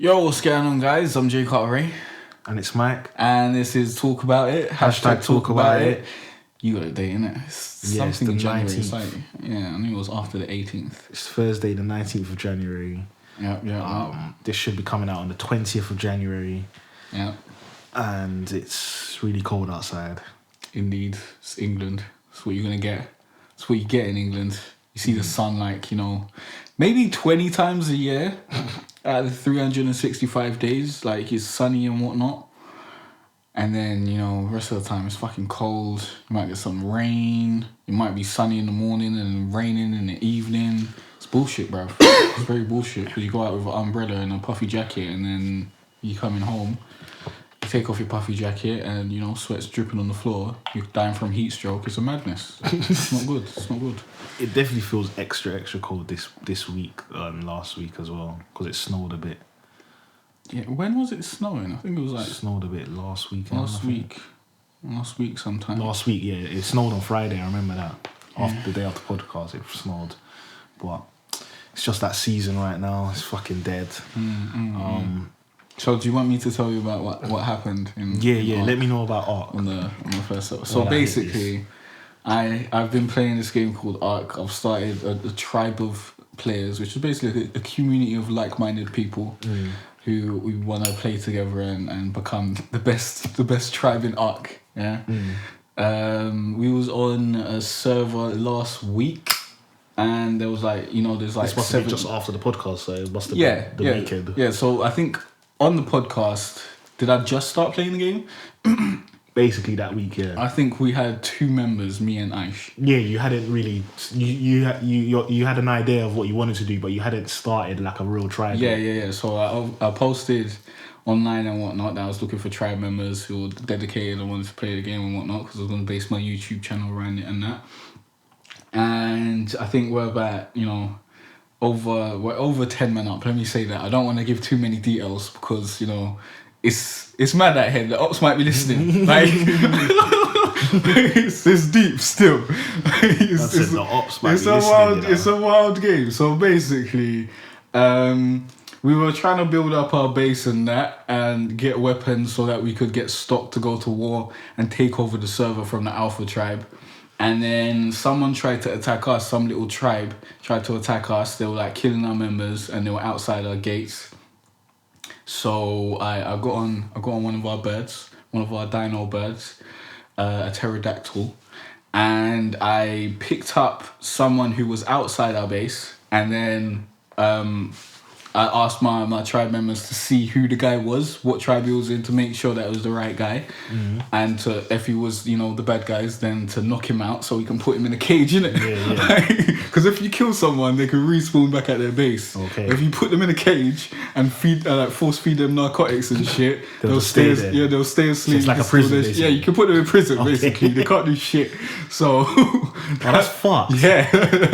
Yo, what's going on, guys? I'm Jay Cartere. And it's Mike. And this is Talk About It. Hashtag Talk About It. You got a date, innit? It's Yeah, something it's the in January. 19th. It's like, I knew it was after the 18th. It's Thursday, the 19th of January. Yeah. This should be coming out on the 20th of January. Yeah. And it's really cold outside. Indeed. It's England. That's what you're going to get. That's what you get in England. You see the sun maybe 20 times a year out of the 365 days. Like, it's sunny and whatnot. And then, rest of the time it's fucking cold. You might get some rain. It might be sunny in the morning and raining in the evening. It's bullshit, bruv. It's very bullshit because you go out with an umbrella and a puffy jacket and then you coming home. You take off your puffy jacket and, sweat's dripping on the floor. You're dying from heat stroke. It's a madness. It's not good. It's not good. It definitely feels extra cold this week and last week as well because it snowed a bit. Yeah, when was it snowing? I think it was It snowed a bit last week. Last week sometime. Last week, yeah. It snowed on Friday, I remember that. After the day after podcast, it snowed. But it's just that season right now. It's fucking dead. So do you want me to tell you about what happened in Ark? Let me know about Ark. On the first episode. So basically, I've been playing this game called Ark. I've started a tribe of players, which is basically a community of like-minded people who we want to play together and become the best tribe in Ark. Yeah. We was on a server last week. And there was there's like this must have been just after the podcast, so it must have been the weekend. Yeah, so I think on the podcast, did I just start playing the game? Basically that week, yeah. I think we had 2 members, me and Aish. Yeah, you hadn't really you had an idea of what you wanted to do, but you hadn't started like a real tribe. Yeah. So I posted online and whatnot that I was looking for tribe members who were dedicated and wanted to play the game and whatnot because I was going to base my YouTube channel around it and that. And I think we're about we're over 10 men up. Let me say that. I don't want to give too many details because it's mad out here. The ops might be listening. Like it's deep still. It's a wild game. So basically, we were trying to build up our base and that and get weapons so that we could get stock to go to war and take over the server from the Alpha tribe. And then someone tried to attack us. Some little tribe tried to attack us. They were like killing our members and they were outside our gates. So I got on one of our birds, one of our dino birds, a pterodactyl, and I picked up someone who was outside our base, and then I asked my tribe members to see who the guy was, what tribe he was in, to make sure that it was the right guy, and if he was the bad guys, then to knock him out so we can put him in a cage, innit? Yeah. Because if you kill someone, they can respawn back at their base. Okay. If you put them in a cage and force feed them narcotics and shit, they'll stay asleep. So it's like a prison. Yeah, you can put them in prison basically. They can't do shit. So that's fucked. Yeah.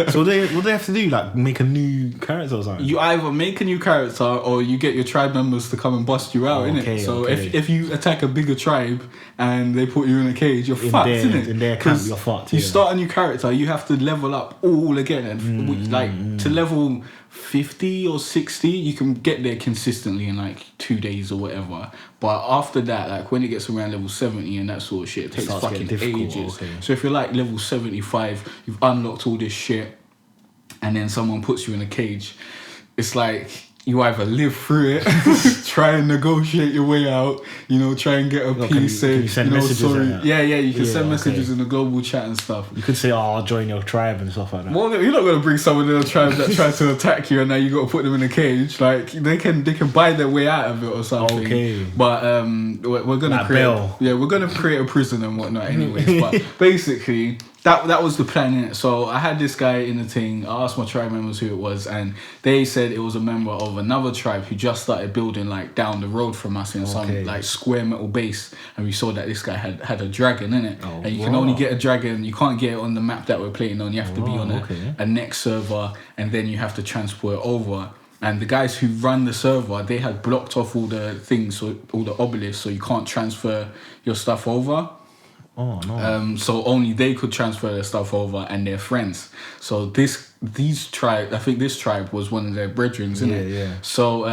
So what they have to do? Like make a new character or something? You either make a new character or you get your tribe members to come and bust you out, innit? So if you attack a bigger tribe and they put you in a cage, you're fucked, innit? In their camp, you're fucked. You start a new character, you have to level up all again. And to level 50 or 60, you can get there consistently in like 2 days or whatever. But after that, like when it gets around level 70 and that sort of shit, it takes fucking ages. Okay. So if you're like level 75, you've unlocked all this shit, and then someone puts you in a cage, it's like you either live through it, try and negotiate your way out, try and get a peace. Can you send messages? Sorry. Yeah, you can send messages in the global chat and stuff. You could say, I'll join your tribe and stuff like that. Well, you're not going to bring someone in a tribe that tries to attack you and now you got to put them in a cage. Like, they can buy their way out of it or something. Okay. But we're going to create a prison and whatnot anyways. But basically, that was the plan, innit? So I had this guy in the thing. I asked my tribe members who it was, and they said it was a member of another tribe who just started building like down the road from us in some like square metal base, and we saw that this guy had a dragon, innit? And you can only get a dragon. You can't get it on the map that we're playing on. You have to be on a next server, and then you have to transport it over. And the guys who run the server, they had blocked off all the things, so all the obelisks, so you can't transfer your stuff over. Oh no. So only they could transfer their stuff over and their friends. So this these tribe, I think this tribe was one of their brethren, isn't it? Yeah. So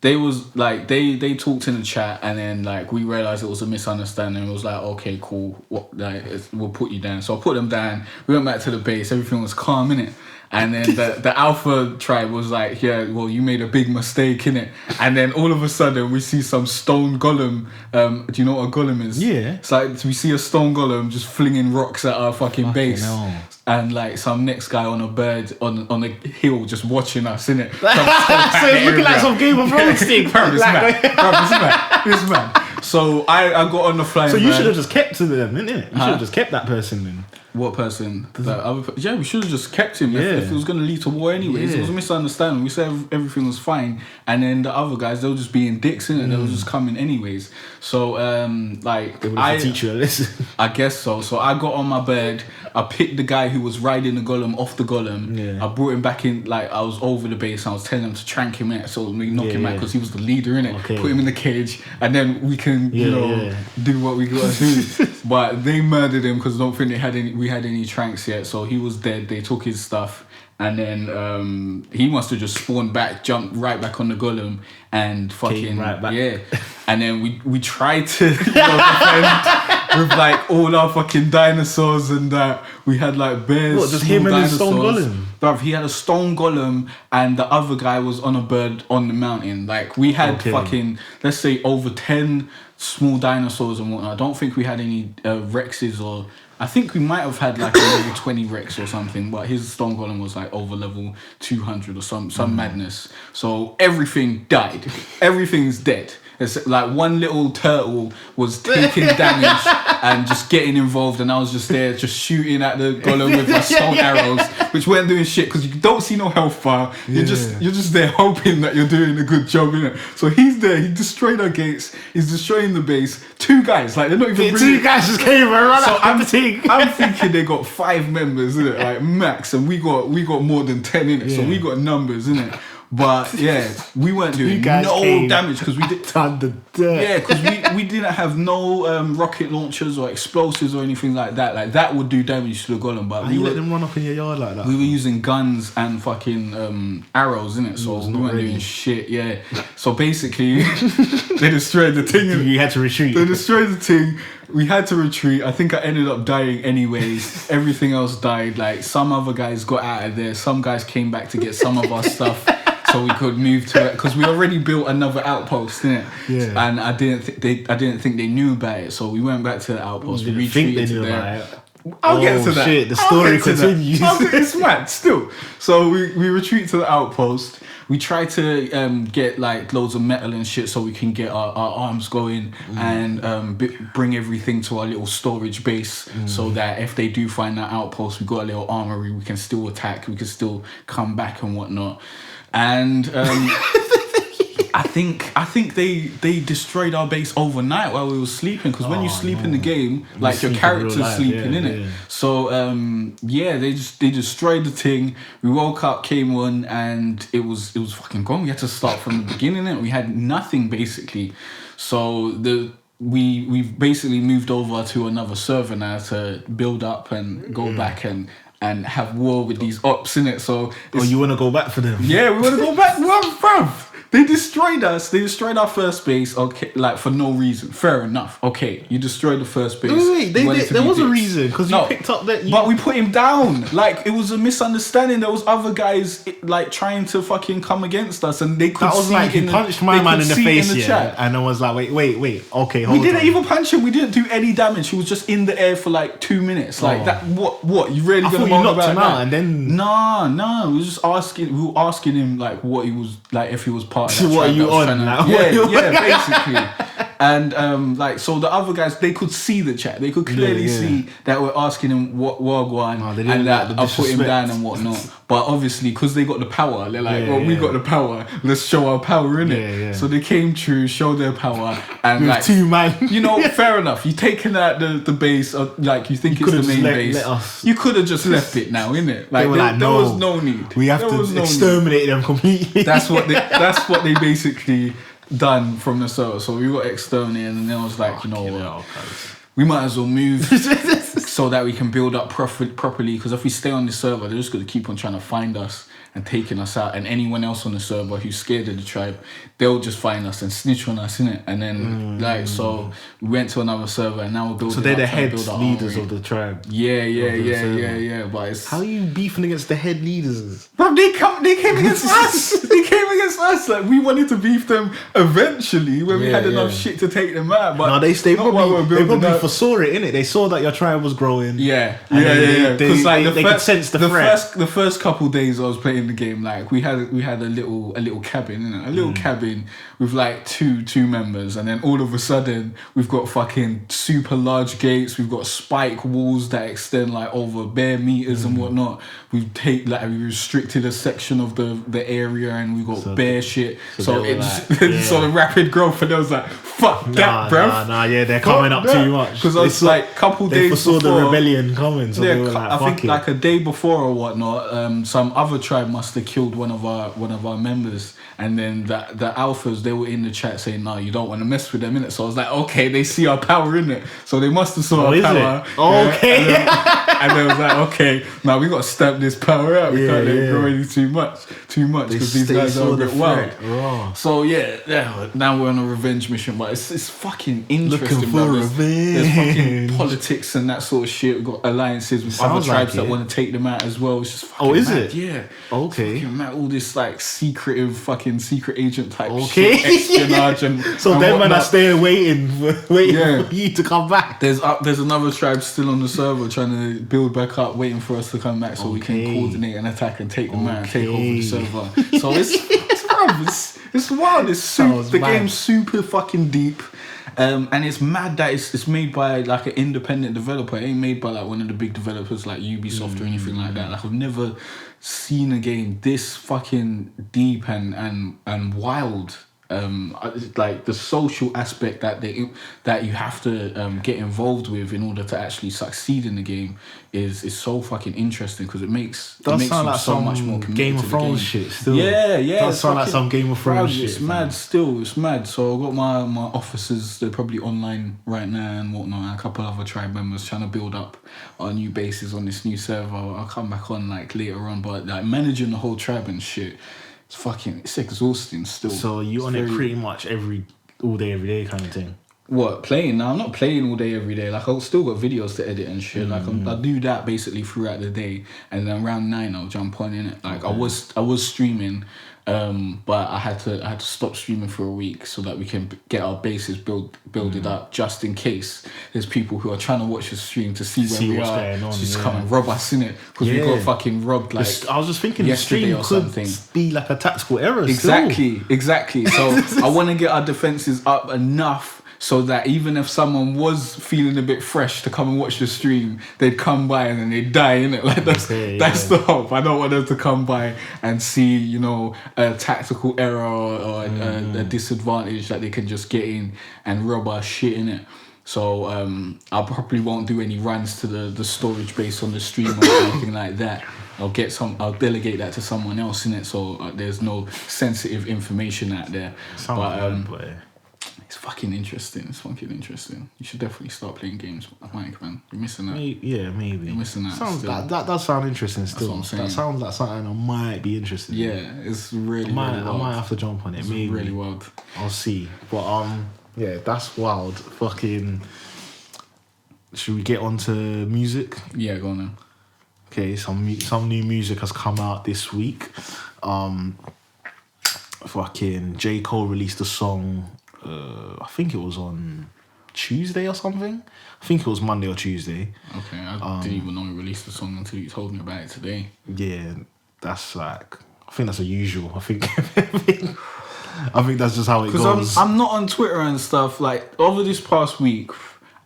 they was like they talked in the chat, and then like we realized it was a misunderstanding. It was like, okay, cool, we'll put you down. So I put them down. We went back to the base. Everything was calm, innit? And then the Alpha tribe was like, yeah, well, you made a big mistake, innit? And then all of a sudden we see some stone golem. Do you know what a golem is? Yeah. It's like we see a stone golem just flinging rocks at our fucking base. Hell. And like some next guy on a bird on a hill just watching us, innit? So it's looking like some Game of Thrones thing. It's mad. So I got on the flying So you bird. should have just kept to them, innit? You should have just kept that person then. What person? Yeah, we should have just kept him if it was going to lead to war anyways. Yeah. It was a misunderstanding. We said everything was fine. And then the other guys, they were just being dicks, innit? They were just coming anyways. So, like... They would have to teach you a lesson. I guess so. So I got on my bird. I picked the guy who was riding the golem off the golem. Yeah. I brought him back in, like, I was over the base. And I was telling him to trank him out. So we knock him out because he was the leader, innit? Okay. Put him in the cage. And then we can, do what we got to do. But they murdered him because I don't think we had any tranks yet. So he was dead. They took his stuff. And then he must have just spawned back, jumped right back on the golem, and fucking Came right back. Yeah. And then we tried to defend with like all our fucking dinosaurs and that. We had like bears. What, just him and his stone dinosaurs. golem? Bruv, he had a stone golem, and the other guy was on a bird on the mountain. Like we had fucking, let's say, over 10 small dinosaurs and whatnot. I don't think we had any Rexes or. I think we might have had like a level 20 Rex or something, but his stone golem was like over level 200 or some madness. So everything died. Everything's dead. It's like one little turtle was taking damage and just getting involved, and I was just there just shooting at the golem with my stone arrows, which weren't doing shit because you don't see no health bar. You're just there hoping that you're doing a good job, innit? So he's there, he destroyed our gates, he's destroying the base. 2 guys, like they're not even Two guys just came and ran so out I'm thinking they got 5 members, innit? Like max, and we got more than 10 in it, so we got numbers, innit? But yeah, we weren't doing no damage because we did. Yeah, because we didn't have no rocket launchers or explosives or anything like that. Like that would do damage to the golem, but you let them run up in your yard like that. We were using guns and fucking arrows, innit? So we weren't doing shit. Yeah. So basically, they destroyed the thing. You had to retreat. They destroyed the thing. We had to retreat. I think I ended up dying anyways. Everything else died. Like some other guys got out of there. Some guys came back to get some of our stuff. So we could move to it because we already built another outpost, innit? Yeah. And I didn't think they knew about it. So we went back to the outpost. We retreated to there. I'll get to that. Shit, the story continues. It's mad still. So we retreat to the outpost. We try to get like loads of metal and shit so we can get our arms going and bring everything to our little storage base so that if they do find that outpost, we got a little armory. We can still attack. We can still come back and whatnot. And I think they destroyed our base overnight while we were sleeping because when you sleep in the game, like your character's sleeping in it. So they destroyed the thing. We woke up, came on, and it was fucking gone. We had to start from the beginning. And we had nothing basically. So we've basically moved over to another server now to build up and go back and have war with these ops in it. So you want to go back for them? Yeah, we want to go back. Well, bruv, they destroyed us. They destroyed our first base. Okay, like for no reason. Fair enough. Okay, you destroyed the first base. Wait, there was a reason because you picked up that. But we put him down. Like it was a misunderstanding. There was other guys like trying to fucking come against us, and they could. That was see like he punched my man in the face, and I was like, wait. Okay, hold on. We didn't even punch him. We didn't do any damage. He was just in the air for like 2 minutes. Like that. What? You really gonna moan about him out and then? No. We were just asking. We were asking him like what he was like if he was part of that. What are you on now? Yeah, basically. And like so the other guys, they could see the chat. They could clearly see that we're asking him what wagwan and that I put him down and whatnot. But obviously, because they got the power, they're like, we got the power. Let's show our power in it. Yeah. So they came true, showed their power, and with like 2 man. You know, fair enough. You taking out the base, like you think it's the main base. You could have just left it now, innit? Like there was no need. We have to exterminate them completely. That's what they basically done from the server. So we got exterminated, and then I was like, you know what? We might as well move. so that we can build up properly. Because if we stay on the server, they're just going to keep on trying to find us and taking us out. And anyone else on the server who's scared of the tribe, they'll just find us and snitch on us, innit? And then so we went to another server, and now we're building. So they're up, the trying to head build our leaders armory. of the tribe. Yeah. But it's, How are you beefing against the head leaders? bro, they came against us. They came against us. Like, we wanted to beef them eventually when we had enough shit to take them out. But No, they not while we're probably building up. foresaw it, innit? They saw that your tribe was growing. Yeah. They Because like they could sense the threat. the first couple days I was playing the game, like we had a little cabin, innit? A little cabin with like two members, and then all of a sudden we've got fucking super large gates. We've got spike walls that extend like over bare meters and whatnot. We restricted a section of the area, and we got bare shit. So the rapid growth, and I was like, fuck that, bruv. Yeah, they're coming up too much. Because I was like, couple they days foresaw before, the rebellion coming. So they were like, I think fuck it. like a day before or whatnot, some other tribe must have killed one of our members, and then the alphas, they were in the chat saying, "No, you don't want to mess with them, innit?" So I was like, "Okay, they see our power in it, so they must have saw our power." Okay. And they was like, "Okay, now we got to stamp this power out. We can't let it grow any too much because these guys are a bit wild." So now we're on a revenge mission, but it's fucking interesting. Looking for revenge. There's fucking politics and that sort of shit. We've got alliances with other tribes that want to take them out as well. It's just fucking is mad. it? Yeah. Okay. Fucking mad. All this like secret agent type Okay. shit, espionage and So and then when I whatnot. stay waiting for you to come back. There's another tribe still on the server trying to build back up, waiting for us to come back so we can Okay. coordinate an attack and take them out and take over the server. So it's wild. The game's super fucking deep. And it's mad that it's made by like an independent developer. It ain't made by like one of the big developers like Ubisoft or anything like that. Like, I've never seen a game this fucking deep and wild. Like the social aspect that you have to get involved with in order to actually succeed in the game is so fucking interesting, because it makes you like so much more committed Game to of the Thrones game. shit still. Yeah. Does sound like some Game of Thrones shit. It's mad still. It's mad. So I've got my officers. They're probably online right now and whatnot. And a couple other tribe members trying to build up our new bases on this new server. I'll come back on like later on. But like managing the whole tribe and shit, it's exhausting still. So you on it pretty much all day, every day kind of thing. What, playing? Now I'm not playing all day every day. Like, I've still got videos to edit and shit. Like I do that basically throughout the day, and then around 9 I'll jump on in it. Like I was streaming, but I had to stop streaming for a week so that we can get our bases builded up, just in case there's people who are trying to watch the stream to see where we what's are, going on, just come and rob us in it, because we got fucking robbed like I was just thinking the yesterday stream or could something. be like a tactical error. Exactly. So I want to get our defenses up enough so that even if someone was feeling a bit fresh to come and watch the stream, they'd come by and then they'd die, innit? Like that's the hope. I don't want them to come by and see, a tactical error or a disadvantage that they can just get in and rob our shit, innit? So I probably won't do any runs to the storage base on the stream or anything like that. I'll delegate that to someone else, innit? So there's no sensitive information out there. It's fucking interesting. You should definitely start playing games, Mike, man. You're missing that. Yeah, maybe. You're missing that. That does sound interesting still. That's what I'm saying. That sounds like something I might be interested in. Yeah, it's really, I wild. might have to jump on it. It's maybe. really wild. I'll see. But yeah, that's wild. Fucking. Should we get on to music? Yeah, go on then. Okay, some new music has come out this week. Fucking J. Cole released a song. I think it was on Tuesday or something. I think it was Monday or Tuesday. Okay, I didn't even know he released the song until you told me about it today. Yeah, that's like, I think that's a usual. I think that's just how it goes. Because I'm not on Twitter and stuff. Like, over this past week,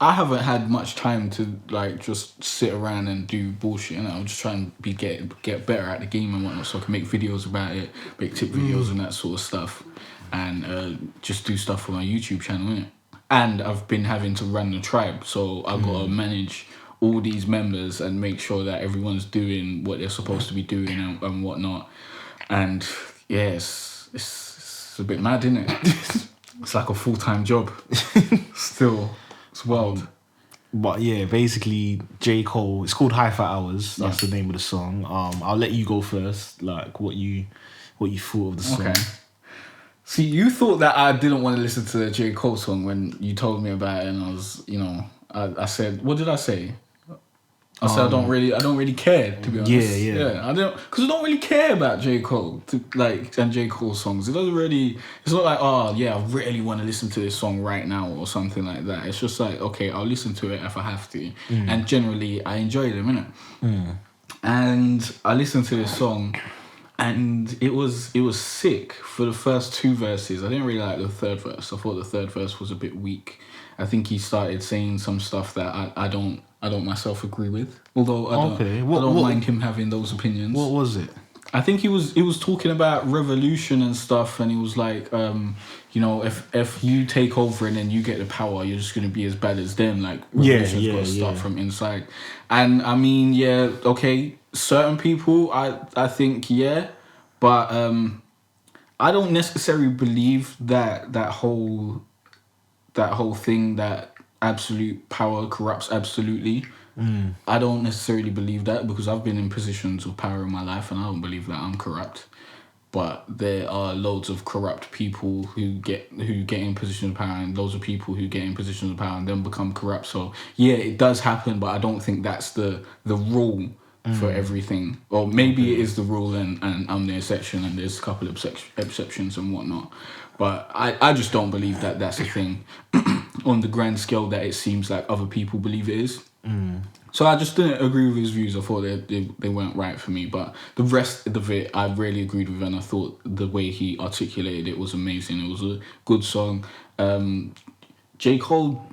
I haven't had much time to like just sit around and do bullshit. And I'm just trying to get better at the game and whatnot, so I can make videos about it, make tip videos and that sort of stuff, and just do stuff for my YouTube channel, innit? And I've been having to run the tribe, so I've got to manage all these members and make sure that everyone's doing what they're supposed to be doing and whatnot. And yeah, it's a bit mad, isn't it? It's like a full-time job. Still, it's wild. But yeah, basically J. Cole. It's called High Fat Hours. That's the name of the song. I'll let you go first. Like what you thought of the song. Okay. See, you thought that I didn't want to listen to the J. Cole song when you told me about it, and I was, I said, what did I say? I said I don't really care, to be honest. Yeah. I don't, because I don't really care about J. Cole and J. Cole songs. It doesn't really. It's not like, oh yeah, I really want to listen to this song right now or something like that. It's just like, okay, I'll listen to it if I have to, and generally I enjoy them, innit? And I listened to this song, and it was sick for the first two verses. I didn't really like the third verse. I thought the third verse was a bit weak. I think he started saying some stuff that I don't myself agree with. Although I don't mind him having those opinions. What was it? I think he was talking about revolution and stuff, and he was like, if you take over and then you get the power, you're just gonna be as bad as them. Like revolution's got to start from inside. And I mean, yeah, okay, certain people, I think, yeah, but I don't necessarily believe that whole thing that absolute power corrupts absolutely. I don't necessarily believe that, because I've been in positions of power in my life and I don't believe that I'm corrupt. But there are loads of corrupt people who get in positions of power, and loads of people who get in positions of power and then become corrupt. So yeah, it does happen, but I don't think that's the rule for everything. Or maybe it is the rule and I'm the exception, and there's a couple of exceptions and whatnot. But I just don't believe that that's a thing on the grand scale that it seems like other people believe it is. So I just didn't agree with his views. I thought they weren't right for me. But the rest of it, I really agreed with, and I thought the way he articulated it was amazing. It was a good song. J. Cole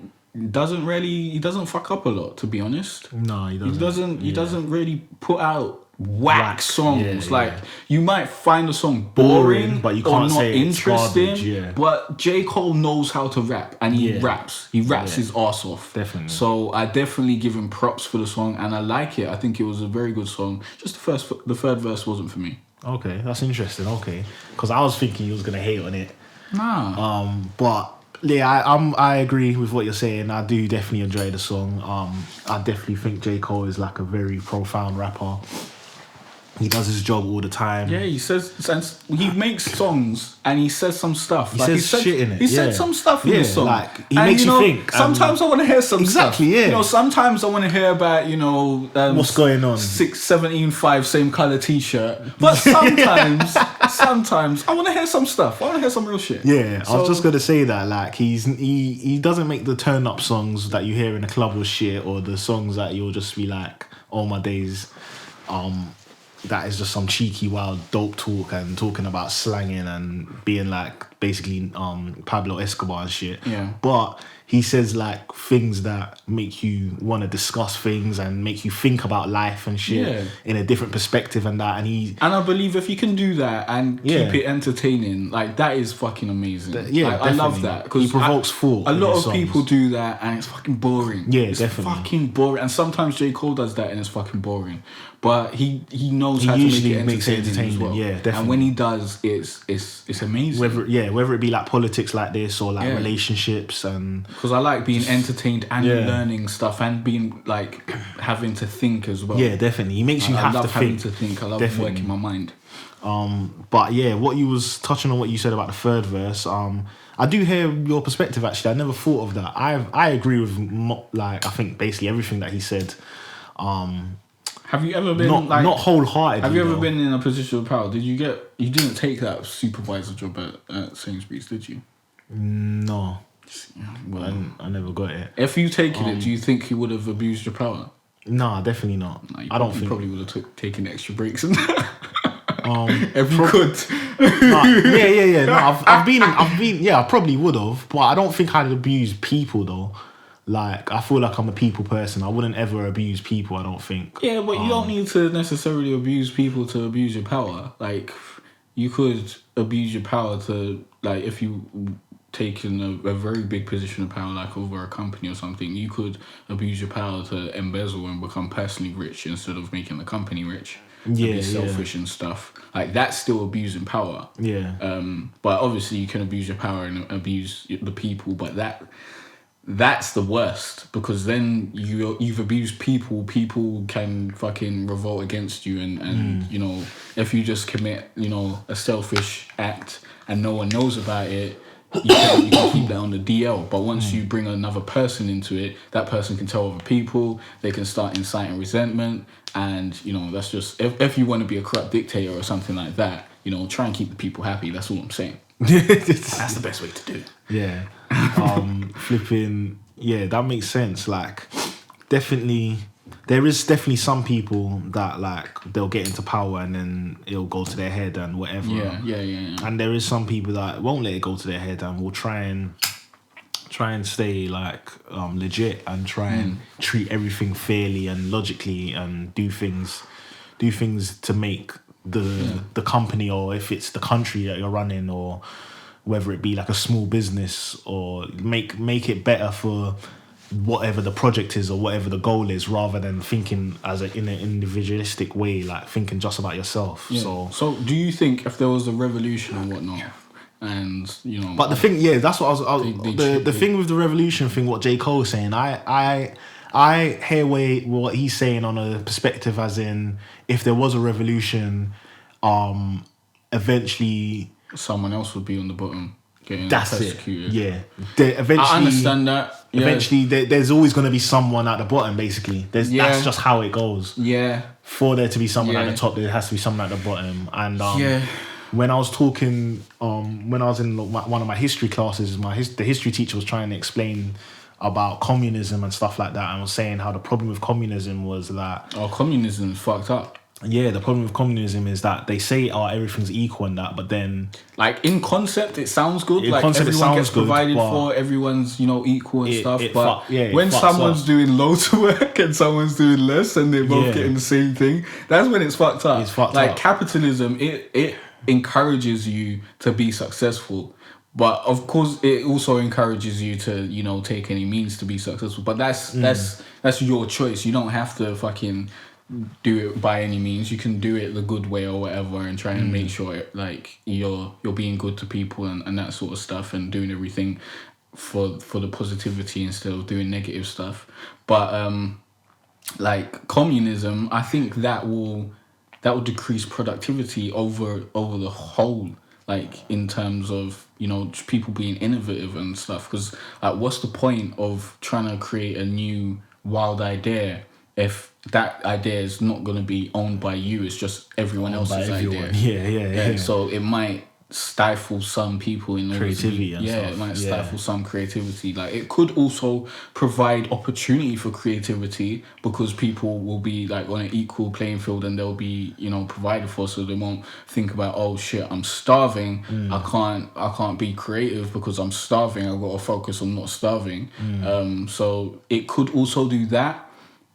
doesn't fuck up a lot, to be honest. No, he doesn't. He doesn't really put out whack songs. You might find a song boring, but you can't say it's interesting. garbage, But J. Cole knows how to rap, and he raps. He raps his ass off. Definitely. So I definitely give him props for the song, and I like it. I think it was a very good song. Just the third verse wasn't for me. Okay, that's interesting. Okay, because I was thinking you was gonna hate on it. Nah. But yeah, I agree with what you're saying. I do definitely enjoy the song. I definitely think J. Cole is like a very profound rapper. He does his job all the time. Yeah, he makes songs and he says some stuff. He said shit in it. He said some stuff in the song. Like, he makes you think. Sometimes I want to hear some stuff. Exactly, yeah. Sometimes I want to hear about, what's going on. 17.5 same colour t-shirt. But sometimes I want to hear some stuff. I want to hear some real shit. Yeah, I was just going to say that. Like, he doesn't make the turn-up songs that you hear in the club with shit, or the songs that you'll just be like, oh my days, that is just some cheeky, wild, dope talk and talking about slanging and being like basically Pablo Escobar and shit. Yeah. But he says like things that make you want to discuss things and make you think about life and shit in a different perspective and that. And I believe if you can do that and keep it entertaining, like that is fucking amazing. I love that because he provokes thought. A lot of people do that and it's fucking boring. Yeah, it's definitely. Fucking boring. And sometimes J. Cole does that and it's fucking boring. But he knows how to make it entertaining as well. Yeah, definitely. And when he does, it's amazing. Whether it be like politics like this or like relationships and. Because I like being entertained and learning stuff and being like having to think as well. Yeah, definitely. He makes you have to think. I love having to think. I love working my mind. But yeah, what you was touching on, what you said about the third verse. I do hear your perspective. Actually, I never thought of that. I agree with I think basically everything that he said. Have you ever been not wholeheartedly? Have you ever been in a position of power? You didn't take that supervisor job at Sainsbury's, did you? No. Well, I never got it. If you taken it, do you think you would have abused your power? Nah, definitely not. I don't think. You probably would have taken extra breaks and if you could. Yeah. No, I've been. Yeah, I probably would have, but I don't think I'd abuse people though. Like, I feel like I'm a people person. I wouldn't ever abuse people, I don't think. Yeah, but you don't need to necessarily abuse people to abuse your power. Like, you could abuse your power to, like, if you taken a very big position of power, like over a company or something, you could abuse your power to embezzle and become personally rich instead of making the company rich. Be selfish and stuff. Like, that's still abusing power. Yeah. But obviously you can abuse your power and abuse the people, but that's the worst, because then you've abused people. People can fucking revolt against you, and you know, if you just commit, you know, a selfish act and no one knows about it, you can keep that on the DL. But once you bring another person into it, that person can tell other people. They can start inciting resentment, and you know, that's just if you want to be a corrupt dictator or something like that, you know, try and keep the people happy. That's all I'm saying. That's the best way to do it. Yeah. Flipping. Yeah, that makes sense. Like, definitely, there is definitely some people that, like, they'll get into power and then it'll go to their head and whatever. Yeah. And there is some people that won't let it go to their head and will try and stay, like, legit and try and treat everything fairly and logically and do things to make the company, or if it's the country that you're running, or whether it be like a small business, or make it better for whatever the project is or whatever the goal is, rather than thinking in an individualistic way, like thinking just about yourself. Yeah. So do you think if there was a revolution and whatnot, and you know, but the thing, that's what the thing with the revolution thing, what J. Cole is saying, I hear what he's saying on a perspective as in, if there was a revolution, eventually someone else would be on the bottom getting that's persecuted. It. Yeah. Eventually, I understand that. Yeah. Eventually, there's always going to be someone at the bottom, basically. That's just how it goes. Yeah. For there to be someone at the top, there has to be someone at the bottom. And when I was talking, when I was in one of my history classes, the history teacher was trying to explain about communism and stuff like that, and was saying how the problem with communism was that... Oh, communism is fucked up. Yeah, the problem with communism is that they say, everything's equal and that, but then... Like, in concept, it sounds good. Like, everyone gets provided for, everyone's, you know, equal and stuff. But when someone's doing loads of work and someone's doing less and they're both getting the same thing, that's when it's fucked up. It's fucked up. Like, capitalism, it encourages you to be successful. But, of course, it also encourages you to, you know, take any means to be successful. But that's your choice. You don't have to fucking... do it by any means. You can do it the good way or whatever, and try and make sure like you're being good to people and that sort of stuff, and doing everything for the positivity instead of doing negative stuff. But like communism, I think that will decrease productivity over the whole, like in terms of, you know, people being innovative and stuff, because like what's the point of trying to create a new wild idea if that idea is not going to be owned by you? It's just everyone else's idea. Yeah. So it might stifle some people in creativity and stuff. It might stifle some creativity. Like, it could also provide opportunity for creativity, because people will be like on an equal playing field and they'll be, you know, provided for, so they won't think about, oh shit, I'm starving, I can't be creative because I'm starving, I've got to focus on not starving. So it could also do that.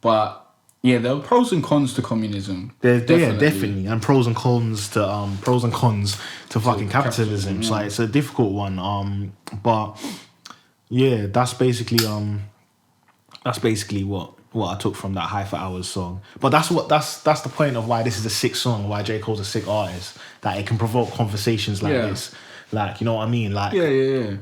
But yeah, there are pros and cons to communism. Definitely, and pros and cons to fucking capitalism. It's like, it's a difficult one. But yeah, that's basically what I took from that High for Hours song. But that's the point of why this is a sick song. Why J. Cole's a sick artist. That it can provoke conversations like this. Like, you know what I mean? Like,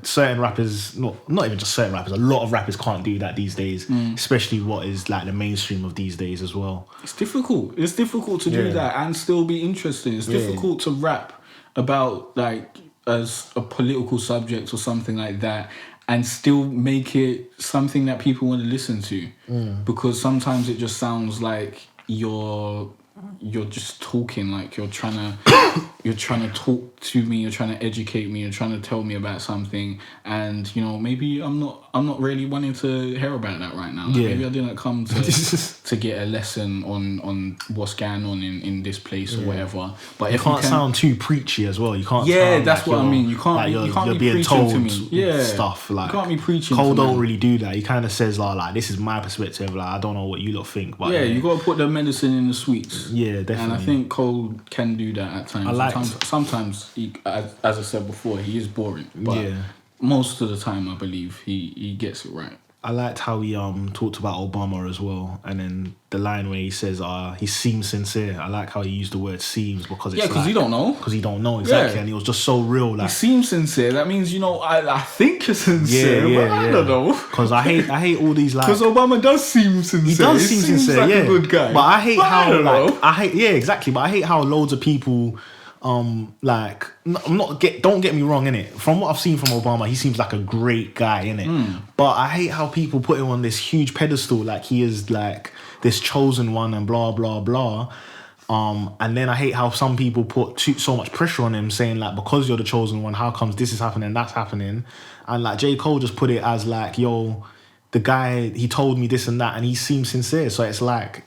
certain rappers, not even just certain rappers, a lot of rappers can't do that these days, especially what is like the mainstream of these days as well. It's difficult. It's difficult to do that and still be interesting. It's difficult to rap about like as a political subject or something like that and still make it something that people want to listen to, because sometimes it just sounds like you're just talking, like you're trying to talk to me, you're trying to educate me, you're trying to tell me about something, and you know, maybe I'm not really wanting to hear about that right now. Like, maybe I didn't come to get a lesson on what's going on in this place or whatever. But you can't sound too preachy as well. You can't. That's what I mean. You can't. Like you can't be being told to me. Stuff like, you can't be preaching. Cole don't really do that. He kind of says like this is my perspective. Like, I don't know what you lot think, but you got to put the medicine in the sweets. Yeah, definitely. And I think Cole can do that at times. Sometimes he, as I said before, he is boring. But most of the time, I believe he gets it right. I liked how he talked about Obama as well, and then the line where he says he seems sincere. I like how he used the word seems because it's because you don't know. Because he don't know exactly, and it was just so real. Like, he seems sincere. That means I think you're sincere, but I don't know. Because I hate all these like. Because Obama does seem sincere. He does seem sincere, like a good guy. But I hate exactly. But I hate how loads of people. Don't get me wrong, innit? From what I've seen from Obama, he seems like a great guy, innit? But I hate how people put him on this huge pedestal, like he is like this chosen one and blah blah blah. And then I hate how some people put so much pressure on him, saying like, because you're the chosen one, how comes this is happening, that's happening? And like J. Cole just put it as like, yo, the guy, he told me this and that, and he seems sincere. So it's like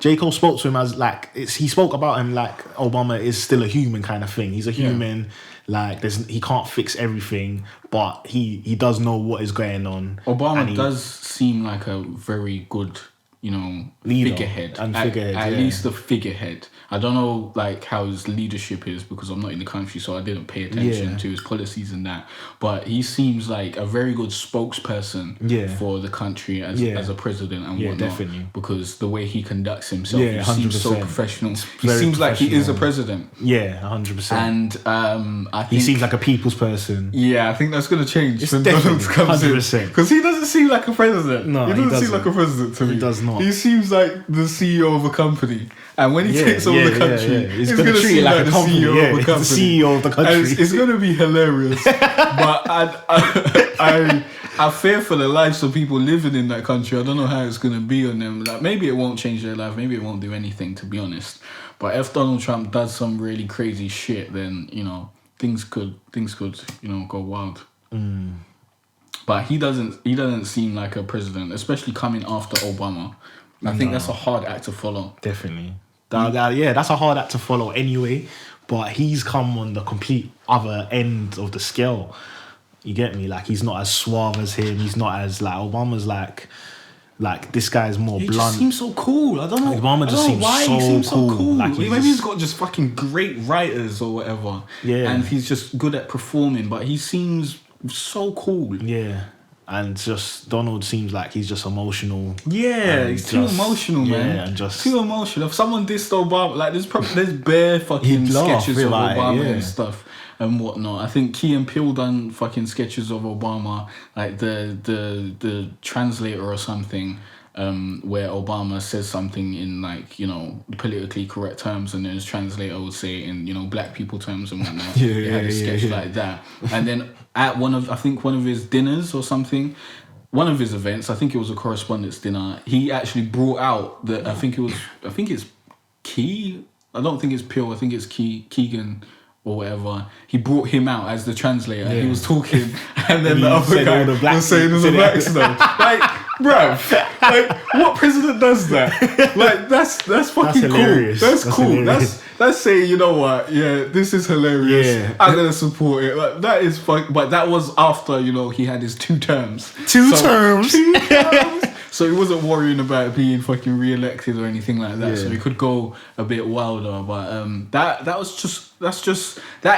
J. Cole spoke to him as like he spoke about him like Obama is still a human kind of thing. He's a human, like he can't fix everything, but he does know what is going on. Obama does seem like a very good, leader figurehead. At least a figurehead. I don't know like how his leadership is because I'm not in the country, so I didn't pay attention to his policies and that. But he seems like a very good spokesperson for the country as a president and whatnot. Definitely. Because the way he conducts himself, he 100%. seems so professional. He seems like he is a president. Yeah, 100%. And I think he seems like a people's person. Yeah, I think that's going to change when definitely Donald comes 100%. in. Because he doesn't seem like a president. No, he doesn't seem like a president to me. He does not. He seems like the CEO of a company. And when he takes over the country, he's going to treat it like a company. CEO of a company. The CEO of the country. And it's going to be hilarious. But I fear for the lives of people living in that country. I don't know how it's going to be on them. Like, maybe it won't change their life. Maybe it won't do anything, to be honest. But if Donald Trump does some really crazy shit, then, things could go wild. But he doesn't seem like a president, especially coming after Obama. I think that's a hard act to follow. Definitely. That's a hard act to follow anyway. But he's come on the complete other end of the scale. You get me? Like, he's not as suave as him. He's not as like Obama's like this guy's more blunt. He just seems so cool. I don't know. Obama just seems so cool. Like, maybe he's got just fucking great writers or whatever. Yeah. And he's just good at performing, but he seems so cool. Yeah. And just Donald seems like he's just emotional. Yeah, he's too emotional, man. Yeah, and just too emotional. If someone dissed Obama, like there's bare fucking sketches of Obama and stuff and whatnot. I think Key and Peele done fucking sketches of Obama, like the translator or something. Where Obama says something in like politically correct terms, and then his translator would say it in black people terms and whatnot. He had a sketch like that, and then at one of his dinners or something, one of his events, I think it was a correspondence dinner, he actually brought out I think it's Key. I don't think it's Peele. I think it's Keegan or whatever. He brought him out as the translator. He was talking, and then the other guy was saying all the black stuff. Like, bruv, like, what president does that? Like, that's fucking hilarious. Cool. That's cool. Hilarious. That's saying, you know what? Yeah, this is hilarious. Yeah. I'm gonna support it. Like, that is fun. But that was after he had his 2 terms. 2 terms. 2 terms. So he wasn't worrying about being fucking re-elected or anything like that. Yeah. So he could go a bit wilder. But that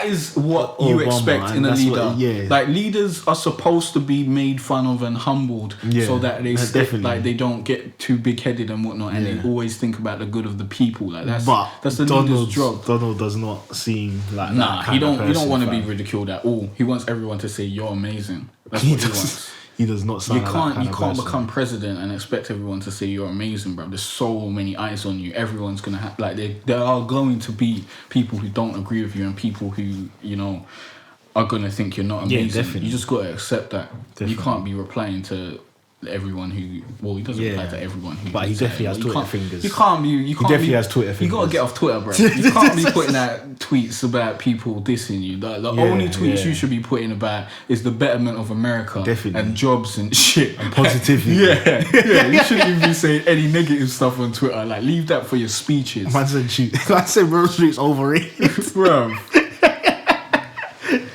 is what you expect in a leader. Like, leaders are supposed to be made fun of and humbled so that they don't get too big-headed and whatnot, and they always think about the good of the people. Like, that's the leader's job. Donald does not seem like that. He don't want to be ridiculed at all. He wants everyone to say you're amazing. That's what he wants. He does not sound You can't become president and expect everyone to say you're amazing, bro. There's so many eyes on you. Everyone's gonna have there are going to be people who don't agree with you and people who are gonna think you're not amazing. Yeah, definitely. You just gotta accept that. Definitely. You can't be replying to everyone who he doesn't reply to everyone who, but he definitely has Twitter fingers. He definitely has Twitter fingers. You gotta get off Twitter, bro. You can't be putting out tweets about people dissing you. The only tweets you should be putting about is the betterment of America and jobs and shit and positivity. You shouldn't even be saying any negative stuff on Twitter. Like, leave that for your speeches. Man said Bro Street's overrated, bro.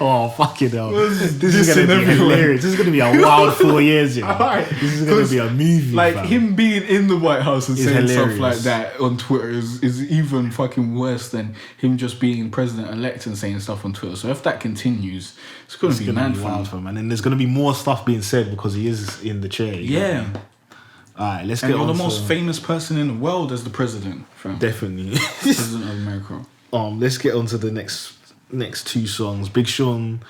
Oh, fucking hell. This This is going to be everyone. hilarious. This is going to be a wild 4 years, you know. Alright. This is going to be a movie, Like fam. him being in the White House and It's saying hilarious. stuff like that on Twitter is even fucking worse than him just being president-elect and saying stuff on Twitter. So if that continues, it's going to be gonna mad be for wild, him. fam. And then there's going to be more stuff being said because he is in the chair. you know? Yeah. Alright, let's And get you're on the most to... famous person in the world as the president, fam. Definitely. President of America. Let's get on to the next two songs. Big Sean,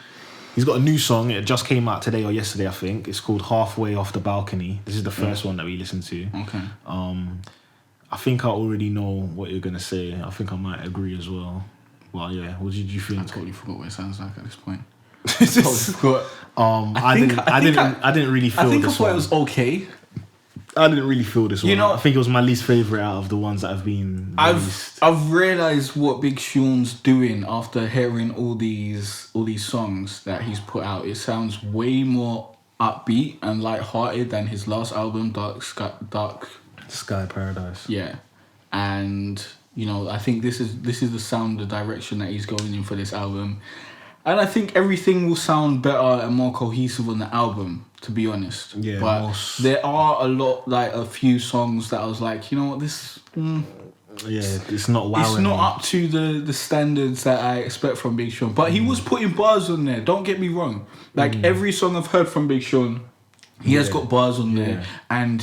he's got a new song. It just came out today or yesterday, I think. It's called Halfway Off the Balcony. This is the first one that we listened to. Okay. I think I already know what you're gonna say. I think I might agree as well. Well, yeah. What did you I think? totally forgot what it sounds like at this point. I didn't really feel I think I this thought one. it was okay. I didn't really feel this one. You know- I think it was my least favorite out of the ones that have been released. I've realized what Big Sean's doing after hearing all these songs that he's put out. It sounds way more upbeat and light-hearted than his last album, Dark. Sky Paradise. Yeah, and you know, I think this is the sound, the direction that he's going in for this album, and I think everything will sound better and more cohesive on the album. To be honest, Yeah, but there are a few songs that I was like, you know what, this. Yeah, it's not wowing. It's not me. up to the standards that I expect from Big Sean. But he was putting bars on there, don't get me wrong. Like every song I've heard from Big Sean, he has got bars on there. And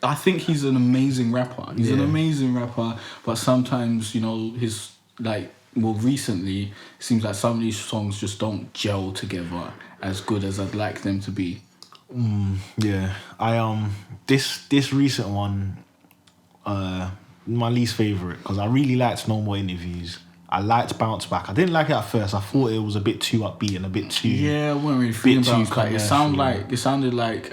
I think he's an amazing rapper. He's an amazing rapper, but sometimes, you know, recently, it seems like some of these songs just don't gel together as good as I'd like them to be. Yeah, I this recent one, my least favorite because I really liked No More Interviews. I liked Bounce Back. I didn't like it at first. I thought it was a bit too upbeat and a bit too. Yeah, I wasn't really feeling too Bounce Back. It commercial. sounded like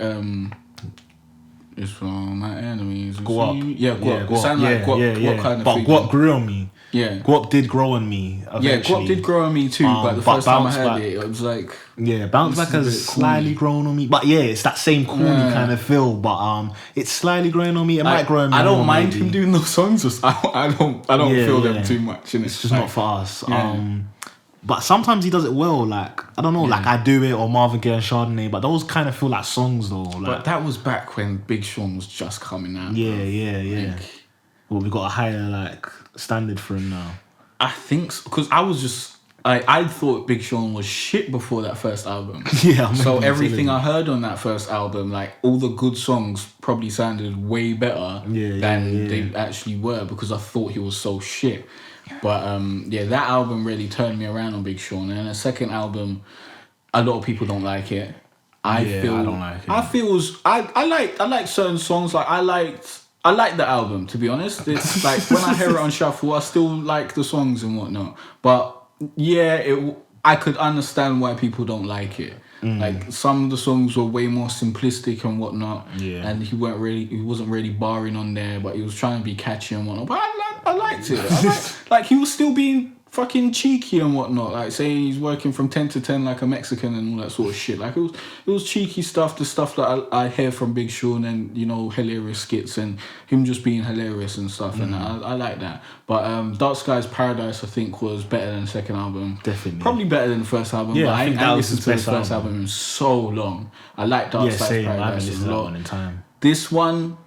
it's from my enemies. Guap. Yeah, Guap. Guap. It sounded like Guap kind of but thing. Guap grew on me. Yeah. Guap did grow on me. Yeah, Eventually. Guap did grow on me too, but the but first time I Bounce heard Back- it was like... Yeah, Bounce This Back is a has bit slightly corny. grown on me. But yeah, it's that same corny kind of feel. But it's slightly growing on me. It might grow on me. I don't more, mind maybe. him doing those songs. Just I don't feel them too much. It's just not for us. Yeah. But sometimes he does it well. Like I don't know, like I Do It or Marvin Gaye and Chardonnay. But those kind of feel like songs though. Like, But that was back when Big Sean was just coming out. yeah. Like, Well, we got a higher standard for him now. I think because I was just I thought Big Sean was shit before that first album. Yeah. I So remember you everything telling I heard on that first album, like all the good songs, probably sounded way better than they actually were because I thought he was so shit. But that album really turned me around on Big Sean. And the second album, a lot of people don't like it. I don't like it. I like certain songs. Like I like the album, to be honest. It's like when I hear it on shuffle, I still like the songs and whatnot. But yeah, I could understand why people don't like it. Like some of the songs were way more simplistic and whatnot. Yeah. And he wasn't really barring on there, but he was trying to be catchy and whatnot. But I liked it. Like he was still being fucking cheeky and whatnot, like saying he's working from 10 to 10 like a Mexican and all that sort of shit. Like it was cheeky stuff, the stuff that I hear from Big Sean, and you know, hilarious skits and him just being hilarious and stuff. And I like that. But Dark Skies Paradise I think was better than the second album. Definitely. Probably better than the first album. Yeah, but I think that ain't was listened his to the best first album. album in so long. I like Dark Yeah, Skies same. I haven't Paradise listened a to that lot. one in time. This one,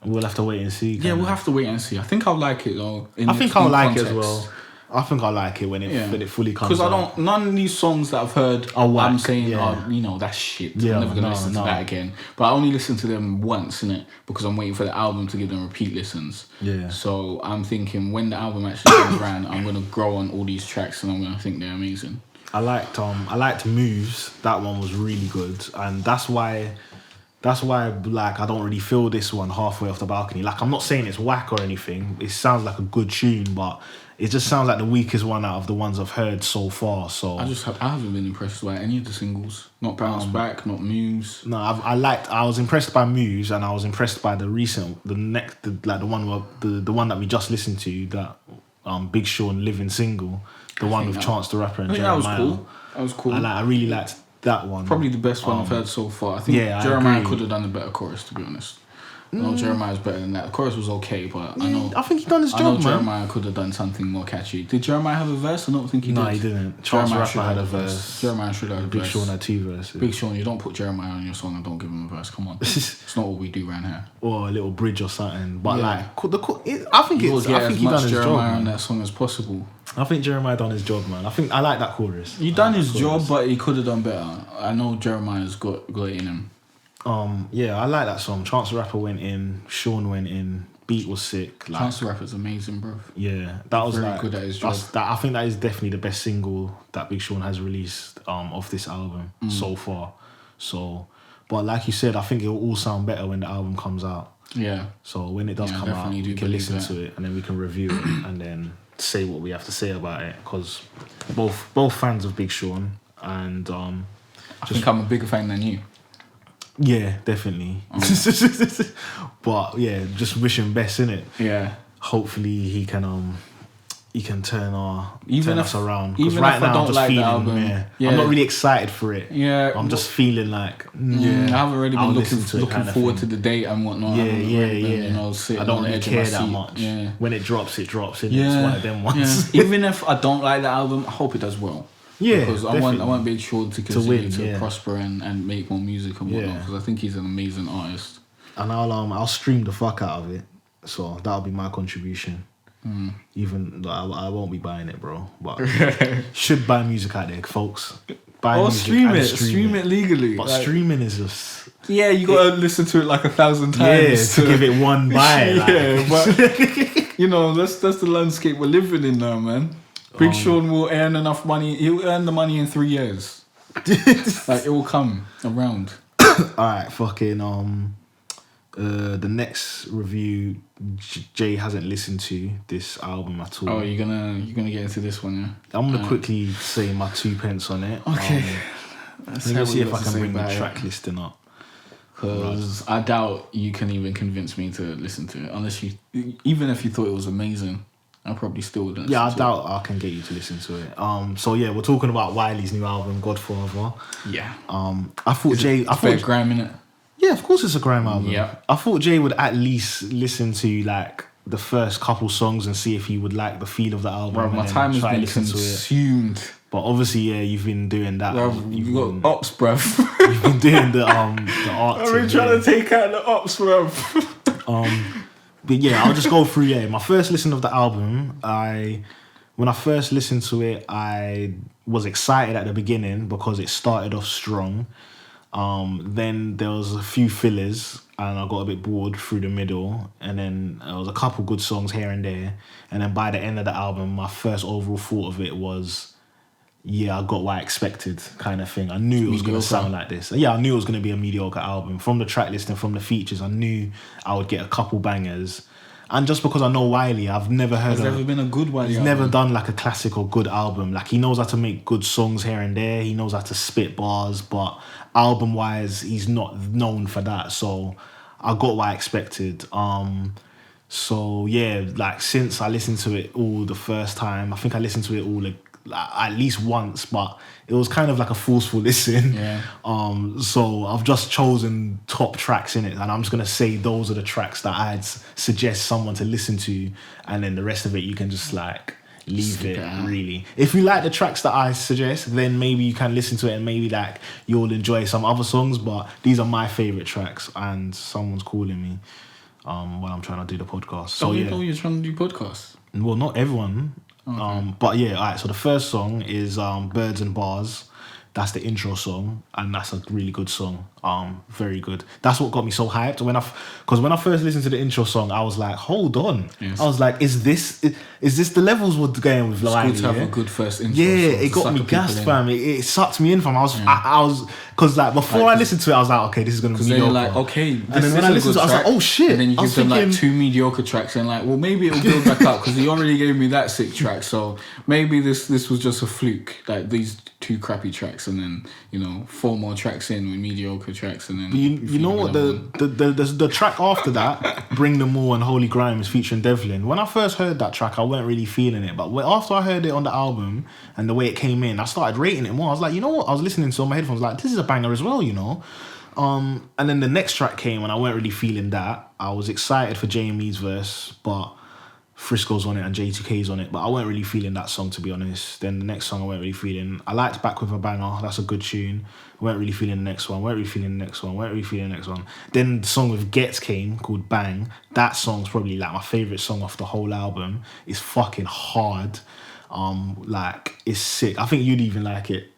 We'll have to wait and see. yeah, we'll have to wait and see. I think I'll like it though. I think I'll like it as well. I think I'll like it when it fully comes Because out. none of these songs that I've heard, Are whack, I'm saying, yeah. you know, that's shit. Yeah, I'm never going to no, listen no. to that again. But I only listen to them once, innit? Because I'm waiting for the album to give them repeat listens. Yeah. So I'm thinking when the album actually comes around, I'm going to grow on all these tracks and I'm going to think they're amazing. I liked Moves. That one was really good, and that's why like I don't really feel this one Halfway Off the Balcony. Like I'm not saying it's whack or anything. It sounds like a good tune, but it just sounds like the weakest one out of the ones I've heard so far. So I haven't been impressed by any of the singles. Not Bounce Back, not Moves. no, I was impressed by Moves, and I was impressed by the one that we just listened to, that Big Sean Living Single, the one with Chance the Rapper and I think that Jeremiah. was cool. That was cool. I really liked that one. Probably the best one I've heard so far. I think yeah, I Jeremiah agree. could have done a better chorus, to be honest. I know Jeremiah's better than that. The chorus was okay, but I think he done his job, man. Jeremiah could have done something more catchy. Did Jeremiah have a verse? I don't think he did. No, he didn't. Chance the Rapper had a verse. Jeremiah should have a verse. Big Sean had 2 verses. Big Sean, you don't put Jeremiah on your song and don't give him a verse. Come on. It's not what we do around here. Or a little bridge or something. But Yeah. I think You'll get as he much done his job, Jeremiah man. on that song as possible. I think Jeremiah done his job, man. I like that chorus. He done his job, but he could have done better. I know Jeremiah's got it in him. Yeah, I like that song. Chance the Rapper went in, Sean went in, beat was sick. Like, Chance the Rapper's amazing, bro. Yeah, that was Very like good at his job. I think that is definitely the best single that Big Sean has released off this album so far. So, but like you said, I think it'll all sound better when the album comes out. Yeah. So when it does come out, definitely we do can listen believe to it and then we can review it and then say what we have to say about it, because both fans of Big Sean, and I think I'm a bigger fan than you. yeah, definitely. But yeah, just wish him best, innit? Yeah. Hopefully he can turn us around. Because even right if I now don't I'm just like the feeling, album, I'm not really excited for it. Yeah. I'm just feeling like, I haven't really I'll been listen looking forward to the date and whatnot. Yeah, I haven't really been, yeah. sitting I don't on the really edge of care my that seat. much. Yeah. When it drops, it drops. It's Yeah. one of them ones. Yeah. Even if I don't like the album, I hope it does well. Yeah, because I want Big Sean to continue to win, prosper and make more music and whatnot. Because I think he's an amazing artist. And I'll stream the fuck out of it. So that'll be my contribution. Even though I won't be buying it, bro. But should buy music out there, folks. Buy music and stream it legally. But like, streaming is just you gotta listen to it like 1,000 times to give it one buy. Yeah, but that's the landscape we're living in now, man. Big Sean will earn enough money. He'll earn the money in 3 years. Like, it will come around. Alright, fucking the next review, Jay hasn't listened to this album at all. Oh, you're gonna get into this one, yeah? I'm gonna quickly say my 2 pence on it. Okay. Let me see if I can bring the track listing up. Because I doubt you can even convince me to listen to it. Even if you thought it was amazing, I probably still wouldn't. Yeah, I doubt I can get you to listen to it. So yeah, we're talking about Wiley's new album, Godfather. Yeah. I thought Jay. I thought grime in it. Yeah, of course it's a grime album. Yeah. I thought Jay would at least listen to like the first couple songs and see if he would like the feel of the album. Bro, my time has been consumed. But obviously, yeah, you've been doing that. Bro, you've got ops, bruv. You've been doing the art. I've been trying to take out the ops, bruv. But yeah, I'll just go through. Yeah, my first listen of the album, when I first listened to it, I was excited at the beginning because it started off strong. Then there was a few fillers and I got a bit bored through the middle, and then there was a couple good songs here and there, and then by the end of the album, my first overall thought of it was, yeah, I got what I expected, kind of thing. I knew it was going to sound like this. Yeah, I knew it was going to be a mediocre album. From the track list and from the features, I knew I would get a couple bangers. And just because I know Wiley, I've never heard There's never been a good Wiley album. He's never done like a classic or good album. Like, he knows how to make good songs here and there. He knows how to spit bars, but album-wise, he's not known for that. So I got what I expected. So yeah, like, since I listened to it all the first time, I think I listened to it all at least once, but it was kind of like a forceful listen. Yeah. So I've just chosen top tracks in it, and I'm just gonna say those are the tracks that I'd suggest someone to listen to, and then the rest of it you can just like leave it. Really, if you like the tracks that I suggest, then maybe you can listen to it and maybe like you'll enjoy some other songs. But these are my favorite tracks, and someone's calling me while I'm trying to do the podcast. So you know you're trying to do podcasts. Well, not everyone. Okay. But yeah, all right, so the first song is Birds and Bars. That's the intro song, and that's a really good song. Very good. That's what got me so hyped. Because when I first listened to the intro song, I was like, hold on. Yes. I was like, is this the levels we're going with? It's good to have a good first intro. Yeah, it got me gassed, fam. It sucked me in, fam. I was because like before I listened to it, I was like, okay, this is gonna be mediocre. Then you're like, okay, this and then when I listened to it, I was like, oh shit. And then you give them like 2 mediocre tracks, and like, well, maybe it'll build back up because he already gave me that sick track, so maybe this was just a fluke. Like these 2 crappy tracks, and then 4 more tracks in with mediocre tracks, and then you know what the track after that, Bring Them All and Holy Grime, is featuring Devlin. When I first heard that track, I weren't really feeling it, but after I heard it on the album and the way it came in, I started rating it more. I was like, you know what? I was listening to it on my headphones, like, this is a banger as well, And then the next track came and I weren't really feeling that. I was excited for Jamie's verse, but Frisco's on it and J2K's on it, but I weren't really feeling that song, to be honest. Then the next song I weren't really feeling. I liked Back With A Banger, that's a good tune. I weren't really feeling the next one, weren't really feeling the next one, weren't really feeling the next one. Then the song with Gets came, called Bang. That song's probably like my favourite song off the whole album. It's fucking hard. Like, it's sick. I think you'd even like it.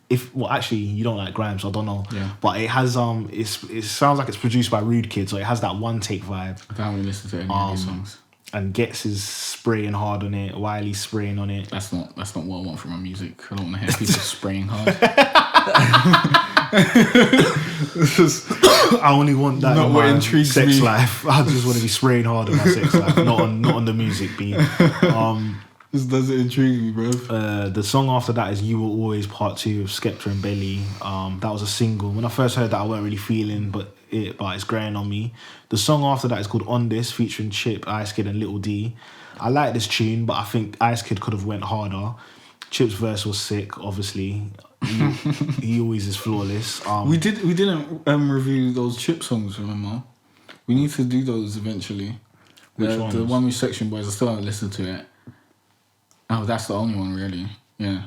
Actually, you don't like grime, so I don't know. Yeah. But it has it sounds like it's produced by Rude Kid, so it has that one take vibe. I haven't listened to any of these songs. And Gets is spraying hard on it. Wiley's spraying on it. That's not what I want from my music. I don't want to hear people spraying hard. I only want that not in what my intrigues sex me. life. I just want to be spraying hard on my sex life, not on the music beat. This doesn't intrigue me, bruv. The song after that is You Will Always Part 2 of Skepta and Belly. That was a single. When I first heard that, I weren't really feeling, but it's growing on me. The song after that is called On This, featuring Chip, Ice Kid and Little D. I like this tune, but I think Ice Kid could have went harder. Chip's verse was sick, obviously. He always is flawless. We didn't review those Chip songs, remember? We need to do those eventually. Which ones? The one with Section Boys, I still haven't listened to it. Oh, that's the only one, really. Yeah.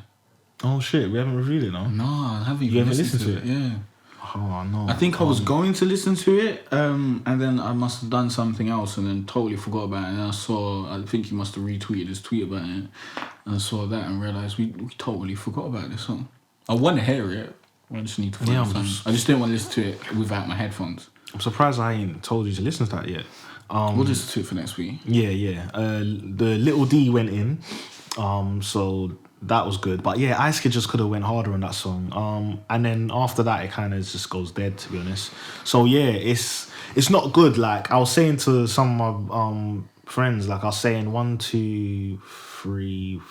Oh shit, we haven't reviewed it, no? No, I haven't You even haven't listened to it. Yeah. Oh no. I think I was going to listen to it, and then I must have done something else and then totally forgot about it. And I think you must have retweeted his tweet about it. And I saw that and realised we totally forgot about this song. I want to hear it. I just need to find time. I just didn't want to listen to it without my headphones. I'm surprised I ain't told you to listen to that yet. We'll listen to it for next week. Yeah. The Little D went in, so that was good. But yeah, Ice Kid just could have went harder on that song. And then after that, it kind of just goes dead, to be honest. So yeah, it's not good. Like I was saying to some of my friends, like I was saying 1, 2, 3,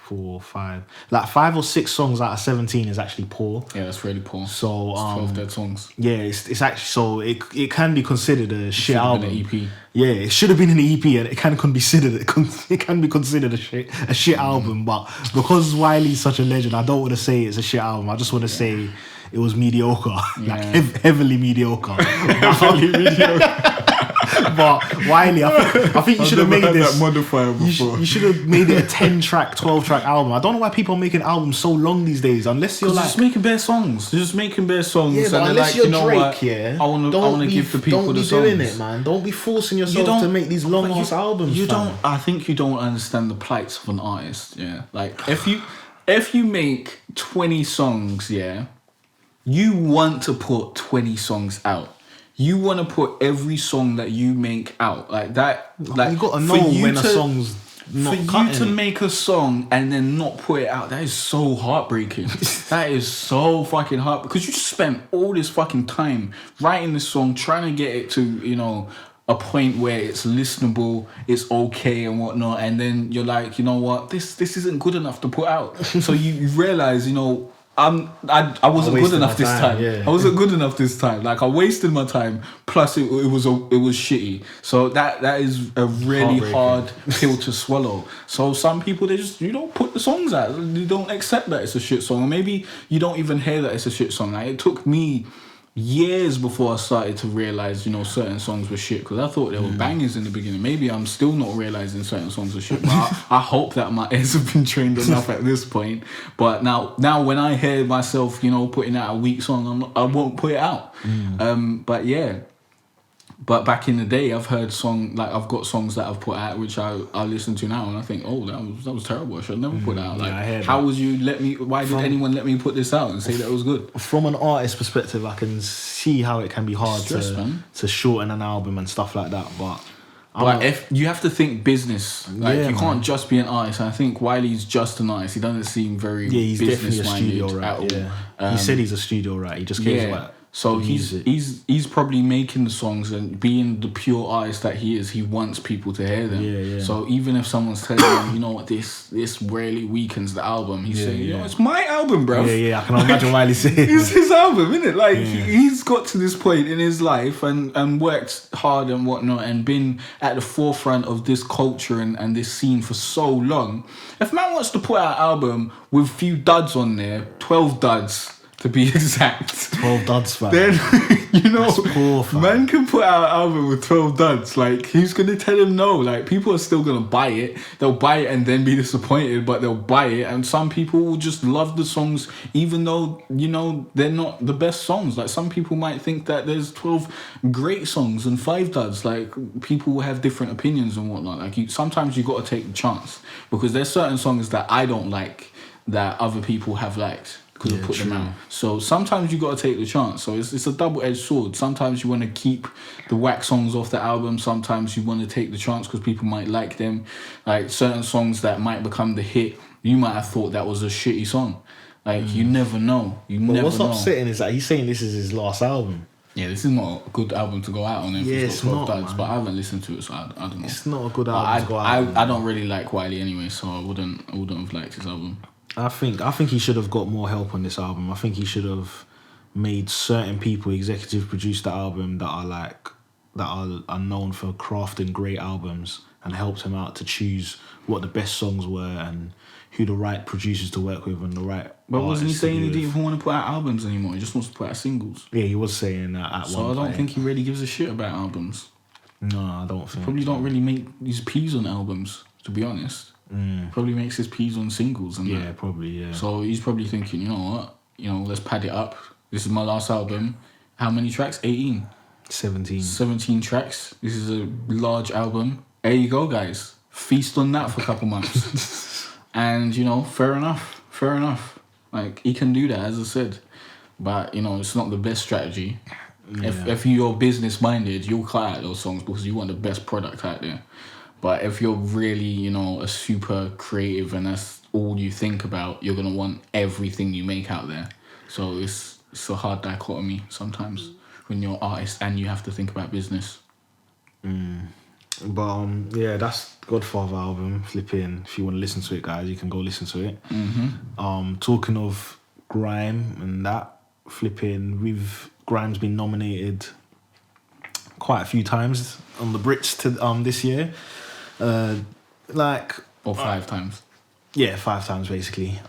4, 5, like 5 or 6 songs out of 17 is actually poor. Yeah, that's really poor. So 12 dead songs. Yeah, it's actually, so it can be considered a shit album. An EP. Yeah, it should have been an EP, and it can be considered a shit album. But because Wiley's such a legend, I don't want to say it's a shit album. I just want to say it was mediocre, like heavily mediocre. Heavily mediocre. But Wiley, I think you should have made this. That modifier before. You should have made it a 10-track, 12-track album. I don't know why people are making albums so long these days. Unless you're like just making bare songs. They're just making bare songs. Yeah, but and unless like, you're you know Drake, what? yeah, I want to give the people the songs. Don't be doing it, man. Don't be forcing yourself to make these long ass albums. I think you don't understand the plights of an artist. Yeah, like if you make 20 songs, yeah, you want to put 20 songs out. You want to put every song that you make out like that. Like you got to know when a song's not for cutting you to it. make a song and then not put it out. That is so heartbreaking. That is so fucking hard because you just spent all this fucking time writing this song, trying to get it to a point where it's listenable, it's okay and whatnot, and then you're like, you know what, this isn't good enough to put out. So you realize, I wasn't good enough this time. Yeah. I wasn't good enough this time. Like I wasted my time. Plus, it was shitty. So that is a really hard pill to swallow. So some people you don't put the songs out. You don't accept that it's a shit song, or maybe you don't even hear that it's a shit song. Like it took me years before I started to realize, certain songs were shit because I thought they were bangers in the beginning. Maybe I'm still not realizing certain songs are shit, but I hope that my ears have been trained enough at this point. But now when I hear myself, putting out a weak song, I won't put it out. But yeah. But back in the day, I've got songs that I've put out which I listen to now and I think, oh, that was terrible. I should never put that out. Like, why did anyone let me put this out and say that it was good? From an artist perspective, I can see how it can be hard to shorten an album and stuff like that. But if you have to think business, you can't just be an artist. And I think Wiley's just an artist. He doesn't seem very he's definitely a studio minded rat. at all. He said he's a studio rat. He just cares about. So he's probably making the songs and being the pure artist that he is, he wants people to hear them. Yeah. So even if someone's telling him, you know what, this really weakens the album, he's saying, it's my album, bro. Yeah, I can imagine Wiley saying it's his album, isn't it? Like he's got to this point in his life and worked hard and whatnot and been at the forefront of this culture and this scene for so long. If man wants to put out an album with few duds on there, 12 duds, to be exact. 12 duds, fam. Then, you know, That's poor, fam. man can put out an album with 12 duds. Like, who's going to tell him no? Like, people are still going to buy it. They'll buy it and then be disappointed, but they'll buy it. And some people will just love the songs, even though, you know, they're not the best songs. Like, some people might think that there's 12 great songs and 5 duds. Like, people will have different opinions and whatnot. Like, sometimes you got to take the chance, because there's certain songs that I don't like that other people have liked. Because I put them out. So sometimes you got to take the chance. So it's a double-edged sword. Sometimes you want to keep the whack songs off the album. Sometimes you want to take the chance because people might like them. Like certain songs that might become the hit, you might have thought that was a shitty song. Like you never know. What's upsetting is that he's saying this is his last album. Yeah, this is not a good album to go out on. If it's not, duds, but I haven't listened to it, so I don't know. It's not a good album to go out on. I don't really like Wiley anyway, so I wouldn't have liked his album. I think he should have got more help on this album. I think he should have made certain people executive produce the album that are known for crafting great albums, and helped him out to choose what the best songs were and who the right producers to work with and the right. But wasn't he saying he didn't even want to put out albums anymore? He just wants to put out singles. Yeah, he was saying that at one point. So I don't think he really gives a shit about albums. No, I don't think. Probably don't really make his P's on albums, to be honest. Probably makes his P's on singles and that. Probably, yeah. So he's probably thinking, you know what? You know, let's pad it up. This is my last album. How many tracks? 18. 17 tracks. This is a large album. There you go, guys. Feast on that for a couple months. And, you know, fair enough. Like, he can do that, as I said. But, you know, it's not the best strategy. Yeah. If you're business-minded, you'll cut out those songs because you want the best product out there. But if you're really, you know, a super creative and that's all you think about, you're going to want everything you make out there. So it's a hard dichotomy sometimes when you're an artist and you have to think about business. But yeah, that's Godfather album. Flipping, if you want to listen to it, guys, you can go listen to it. Talking of grime and that, flipping, Grime's been nominated quite a few times on the Brits this year. 5 times. Yeah, 5 times basically.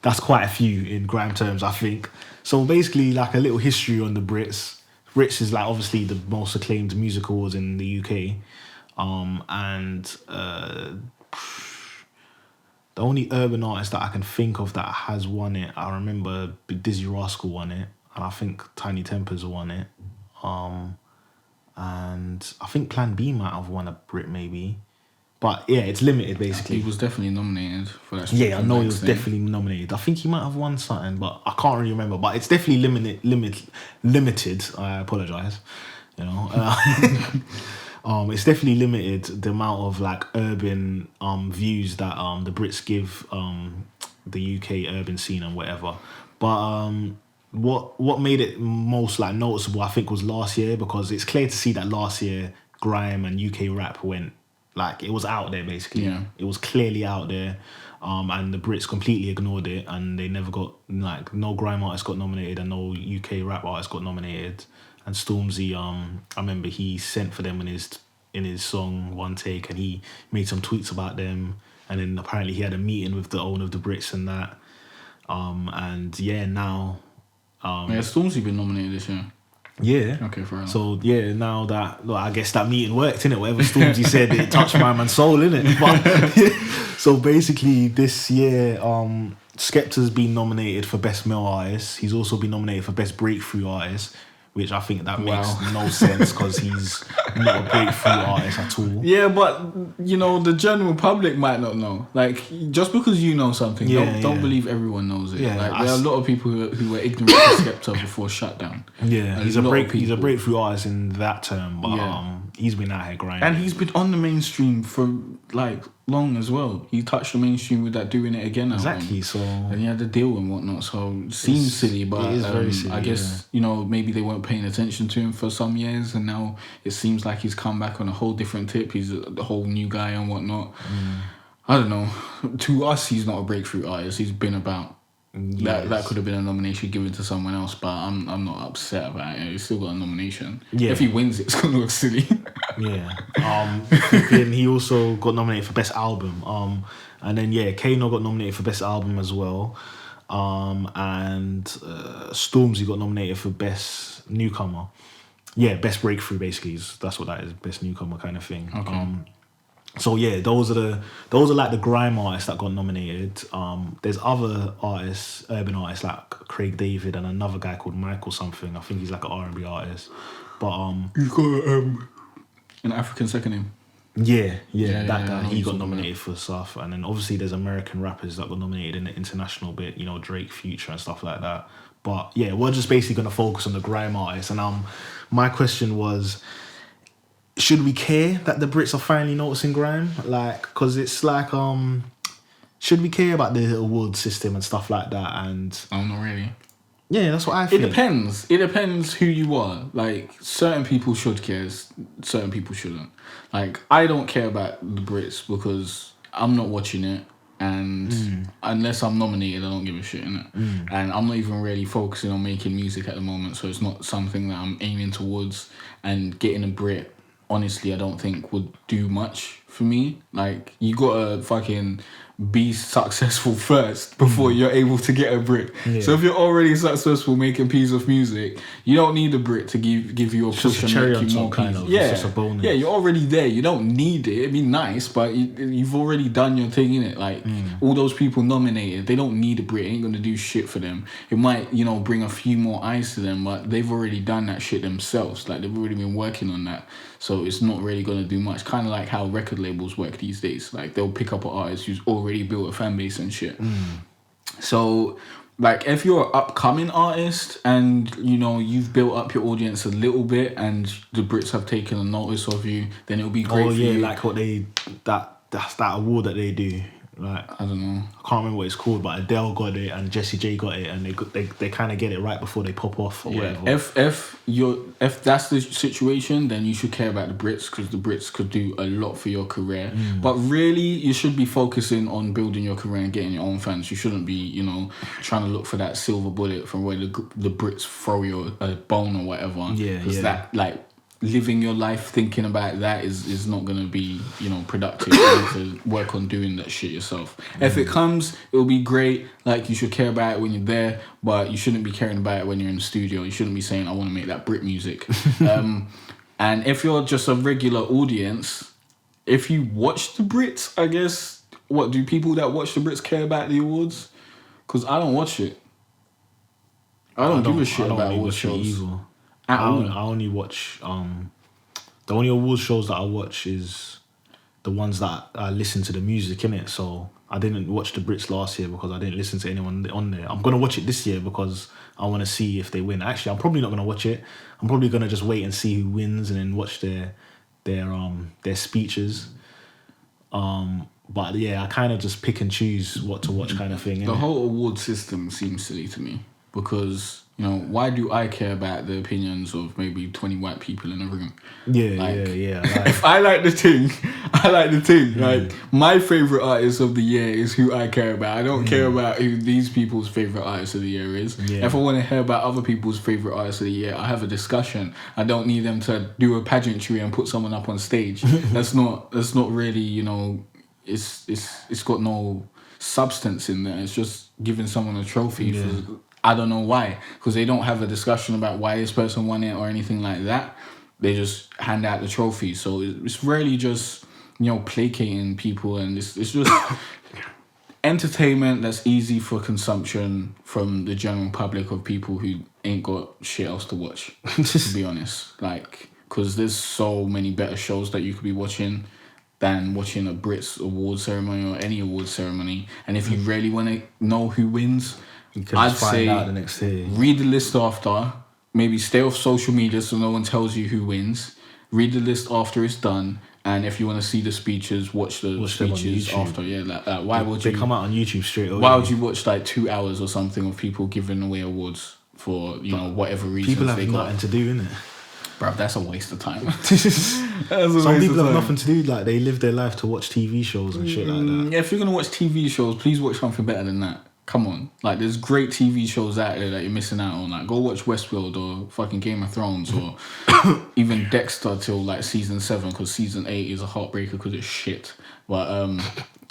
That's quite a few in grime terms, I think. So basically, like a little history on the Brits. Brits is like obviously the most acclaimed music awards in the UK, and the only urban artist that I can think of that has won it, I remember Dizzy Rascal won it, and I think Tiny Tempers won it. And I think Plan B might have won a Brit maybe. But yeah, it's limited basically. He was definitely nominated for that. Yeah, I know he was definitely nominated. I think he might have won something, but I can't really remember. But it's definitely limited. I apologise. You know, it's definitely limited the amount of like urban views that the Brits give the UK urban scene and whatever. But what made it most like noticeable, I think, was last year, because it's clear to see that last year grime and UK rap went like it was out there basically. Yeah. It was clearly out there, and the Brits completely ignored it, and they never got like no grime artist got nominated and no UK rap artist got nominated. And Stormzy, I remember he sent for them in his song One Take, and he made some tweets about them, and then apparently he had a meeting with the owner of the Brits and that, and yeah, now. Stormzy been nominated this year. Yeah. Okay, fair enough. So yeah, now that I guess that meeting worked, innit? Whatever Stormzy said, it touched my man's soul, innit? But so basically, this year, Skepta's been nominated for Best Male Artist. He's also been nominated for Best Breakthrough Artist, which I think that makes no sense because he's not a breakthrough artist at all. Yeah, but you know, the general public might not know. Like, just because you know something, don't believe everyone knows it. Yeah, like, there are a lot of people who were ignorant to Skepta before shutdown. Yeah, he's a breakthrough artist in that term, but he's been out here grinding. And he's been on the mainstream for like long as well. He touched the mainstream with that Doing It Again album. Exactly, so... And he had the deal and whatnot, so it seems silly, but it is very silly, I guess, you know, maybe they weren't paying attention to him for some years, and now it seems like he's come back on a whole different tip. He's a whole new guy and whatnot. I don't know. To us, he's not a breakthrough artist. He's been about. Yes. That could have been a nomination given to someone else, but I'm not upset about it. He's still got a nomination. Yeah. If he wins, it's gonna look silly. Yeah. He also got nominated for Best Album. And then Kano got nominated for Best Album as well. and Stormzy got nominated for Best Newcomer. Yeah, Best Breakthrough basically. That's what that is, Best Newcomer kind of thing. Okay. So yeah, those are like the grime artists that got nominated. There's other artists, urban artists like Craig David and another guy called Michael something. I think he's like an R&B artist. But You got an African second name. yeah, that guy, I know he you're got talking nominated for stuff. And then obviously there's American rappers that got nominated in the international bit, you know, Drake, Future and stuff like that. But yeah, we're just basically going to focus on the grime artists. And my question was, should we care that the Brits are finally noticing grime? Like, because it's like, should we care about the award system and stuff like that? And Oh, not really. yeah, that's what I think. It depends. It depends who you are. Like, certain people should care, certain people shouldn't. Like, I don't care about the Brits because I'm not watching it. And unless I'm nominated, I don't give a shit, innit? And I'm not even really focusing on making music at the moment, so it's not something that I'm aiming towards. And getting a Brit, honestly, I don't think would do much for me. Like, you gotta fucking be successful first before you're able to get a Brit. Yeah. So if you're already successful making pieces of music, you don't need a Brit to give you a It's push just a and cherry make on you more top, kind pieces. of. Yeah, It's just a bonus. yeah, you're already there. You don't need it. It'd be nice, but you've already done your thing, innit? Like, all those people nominated, they don't need a Brit. It ain't gonna do shit for them. It might, you know, bring a few more eyes to them, but they've already done that shit themselves. Like, they've already been working on that. So it's not really gonna do much. Kind of like how record labels work these days. Like, they'll pick up an artist who's already built a fan base and shit. So, like, if you're an upcoming artist and, you know, you've built up your audience a little bit and the Brits have taken a notice of you, then it'll be great Oh for yeah, you. like what that's that award that they do. Like, I don't know. I can't remember what it's called, but Adele got it and Jessie J got it, and they kind of get it right before they pop off or Yeah. whatever. If that's the situation, then you should care about the Brits because the Brits could do a lot for your career. But really, you should be focusing on building your career and getting your own fans. You shouldn't be, you know, trying to look for that silver bullet from where the Brits throw you a bone or whatever. Yeah, Because yeah. that, like, living your life thinking about that is not going to be, you know, productive. You need to work on doing that shit yourself. If it comes, it'll be great. Like, you should care about it when you're there, but you shouldn't be caring about it when you're in the studio. You shouldn't be saying, I want to make that Brit music. And if you're just a regular audience, if you watch the Brits, I guess, what do people that watch the Brits care about the awards? Because I don't watch it. I don't give a shit about really award watch it shows. either. At all. I only watch the only award shows that I watch is the ones that I listen to the music in it. So I didn't watch the Brits last year because I didn't listen to anyone on there. I'm gonna watch it this year because I want to see if they win. Actually, I'm probably not gonna watch it. I'm probably gonna just wait and see who wins and then watch their speeches. But yeah, I kind of just pick and choose what to watch, kind of thing. The innit? whole award system seems silly to me because, you know, why do I care about the opinions of maybe 20 white people in a room? Yeah. Like, If I like the thing, I like the thing. Like, my favourite artist of the year is who I care about. I don't care about who these people's favourite artist of the year is. Yeah. If I want to hear about other people's favourite artist of the year, I have a discussion. I don't need them to do a pageantry and put someone up on stage. That's not really, you know, it's got no substance in there. It's just giving someone a trophy for, I don't know why, because they don't have a discussion about why this person won it or anything like that. They just hand out the trophy. So it's really just, you know, placating people, and it's just entertainment that's easy for consumption from the general public of people who ain't got shit else to watch, to be honest. Like, because there's so many better shows that you could be watching than watching a Brits award ceremony or any award ceremony. And if you really want to know who wins, you can I'd just find say out the next day. read the list after. Maybe stay off social media so no one tells you who wins. Read the list after it's done. And if you want to see the speeches, watch the them on speeches YouTube. after. Yeah, like why would They you? come out on YouTube straight away. Why would you watch like 2 hours or something of people giving away awards for, you know, whatever reasons People have they got? nothing to do, innit? Bruv, that's a waste of time. Some people have nothing to do, like they live their life to watch TV shows and shit like that. Yeah, if you're gonna watch TV shows, please watch something better than that. Come on, like there's great TV shows out there that you're missing out on. Like go watch Westworld or fucking Game of Thrones or even Dexter till like season 7, because season 8 is a heartbreaker because it's shit. But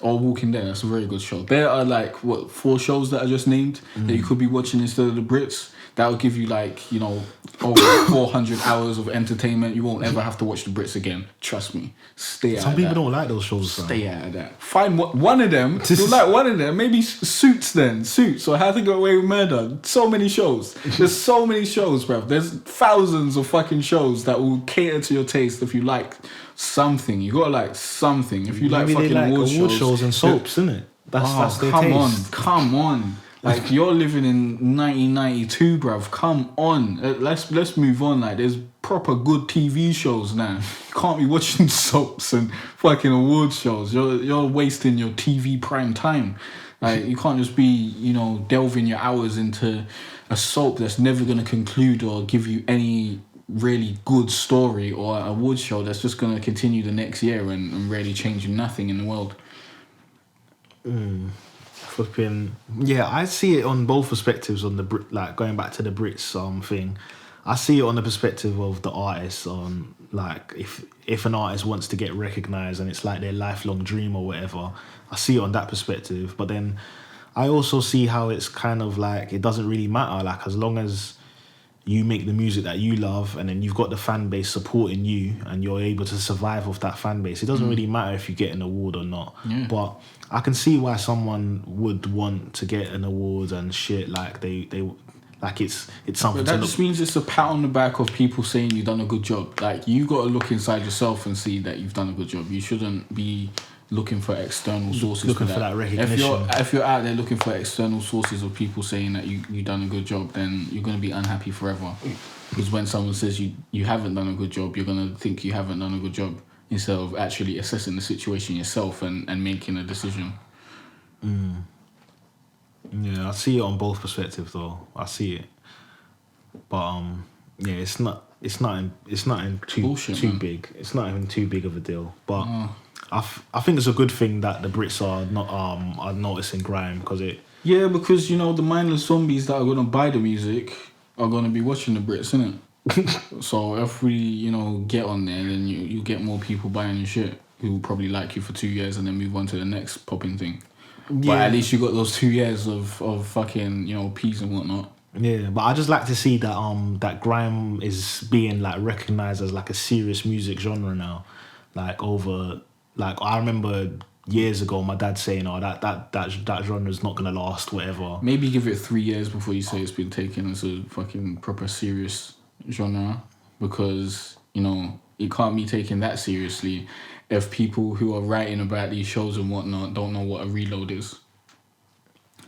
or Walking Dead, that's a very good show. There are like 4 shows that I just named that you could be watching instead of the Brits. That will give you like, you know, over 400 hours of entertainment. You won't ever have to watch the Brits again. Trust me. Stay out of that. Some people don't like those shows. Stay out of that. Find one of them. You'll like one of them. Maybe Suits then. Suits or How to Get Away with Murder. So many shows. There's so many shows, bruv. There's thousands of fucking shows that will cater to your taste if you like something. You gotta like something. If you like fucking award shows and soaps, isn't it? That's their taste. Come on. Like, you're living in 1992, bruv. Come on. Let's move on. Like, there's proper good TV shows now. You can't be watching soaps and fucking award shows. You're wasting your TV prime time. Like, you can't just be, you know, delving your hours into a soap that's never going to conclude or give you any really good story, or an award show that's just going to continue the next year and really change nothing in the world. Flipping, yeah, I see it on both perspectives. On the like going back to the Brits thing, I see it on the perspective of the artist. On like if an artist wants to get recognised and it's like their lifelong dream or whatever, I see it on that perspective. But then I also see how it's kind of like it doesn't really matter. Like, as long as you make the music that you love and then you've got the fan base supporting you and you're able to survive off that fan base, it doesn't really matter if you get an award or not. Yeah. But I can see why someone would want to get an award and shit. Like they like it's something. But that just means it's a pat on the back of people saying you've done a good job. Like, you got to look inside yourself and see that you've done a good job. You shouldn't be looking for external sources. Looking for that recognition. If you're out there looking for external sources of people saying that you've done a good job, then you're going to be unhappy forever. Because when someone says you haven't done a good job, you're going to think you haven't done a good job, instead of actually assessing the situation yourself and making a decision. Yeah, I see it on both perspectives though. I see it, but yeah, it's not too Bullshit, too man. big. It's not even too big of a deal. But I think it's a good thing that the Brits are not are noticing grime, because it. Yeah, because, you know, the mindless zombies that are going to buy the music are going to be watching the Brits, innit? So if we, you know, get on there, then you get more people buying your shit who will probably like you for 2 years and then move on to the next popping thing. Yeah. But at least you got those 2 years of fucking, you know, peas and whatnot. Yeah, but I just like to see that that grime is being like recognised as like a serious music genre now. Like, over, like, I remember years ago my dad saying, "Oh, that genre's not gonna last, whatever." Maybe give it 3 years before you say it's been taken as a fucking proper serious genre, because, you know, it can't be taken that seriously if people who are writing about these shows and whatnot don't know what a reload is.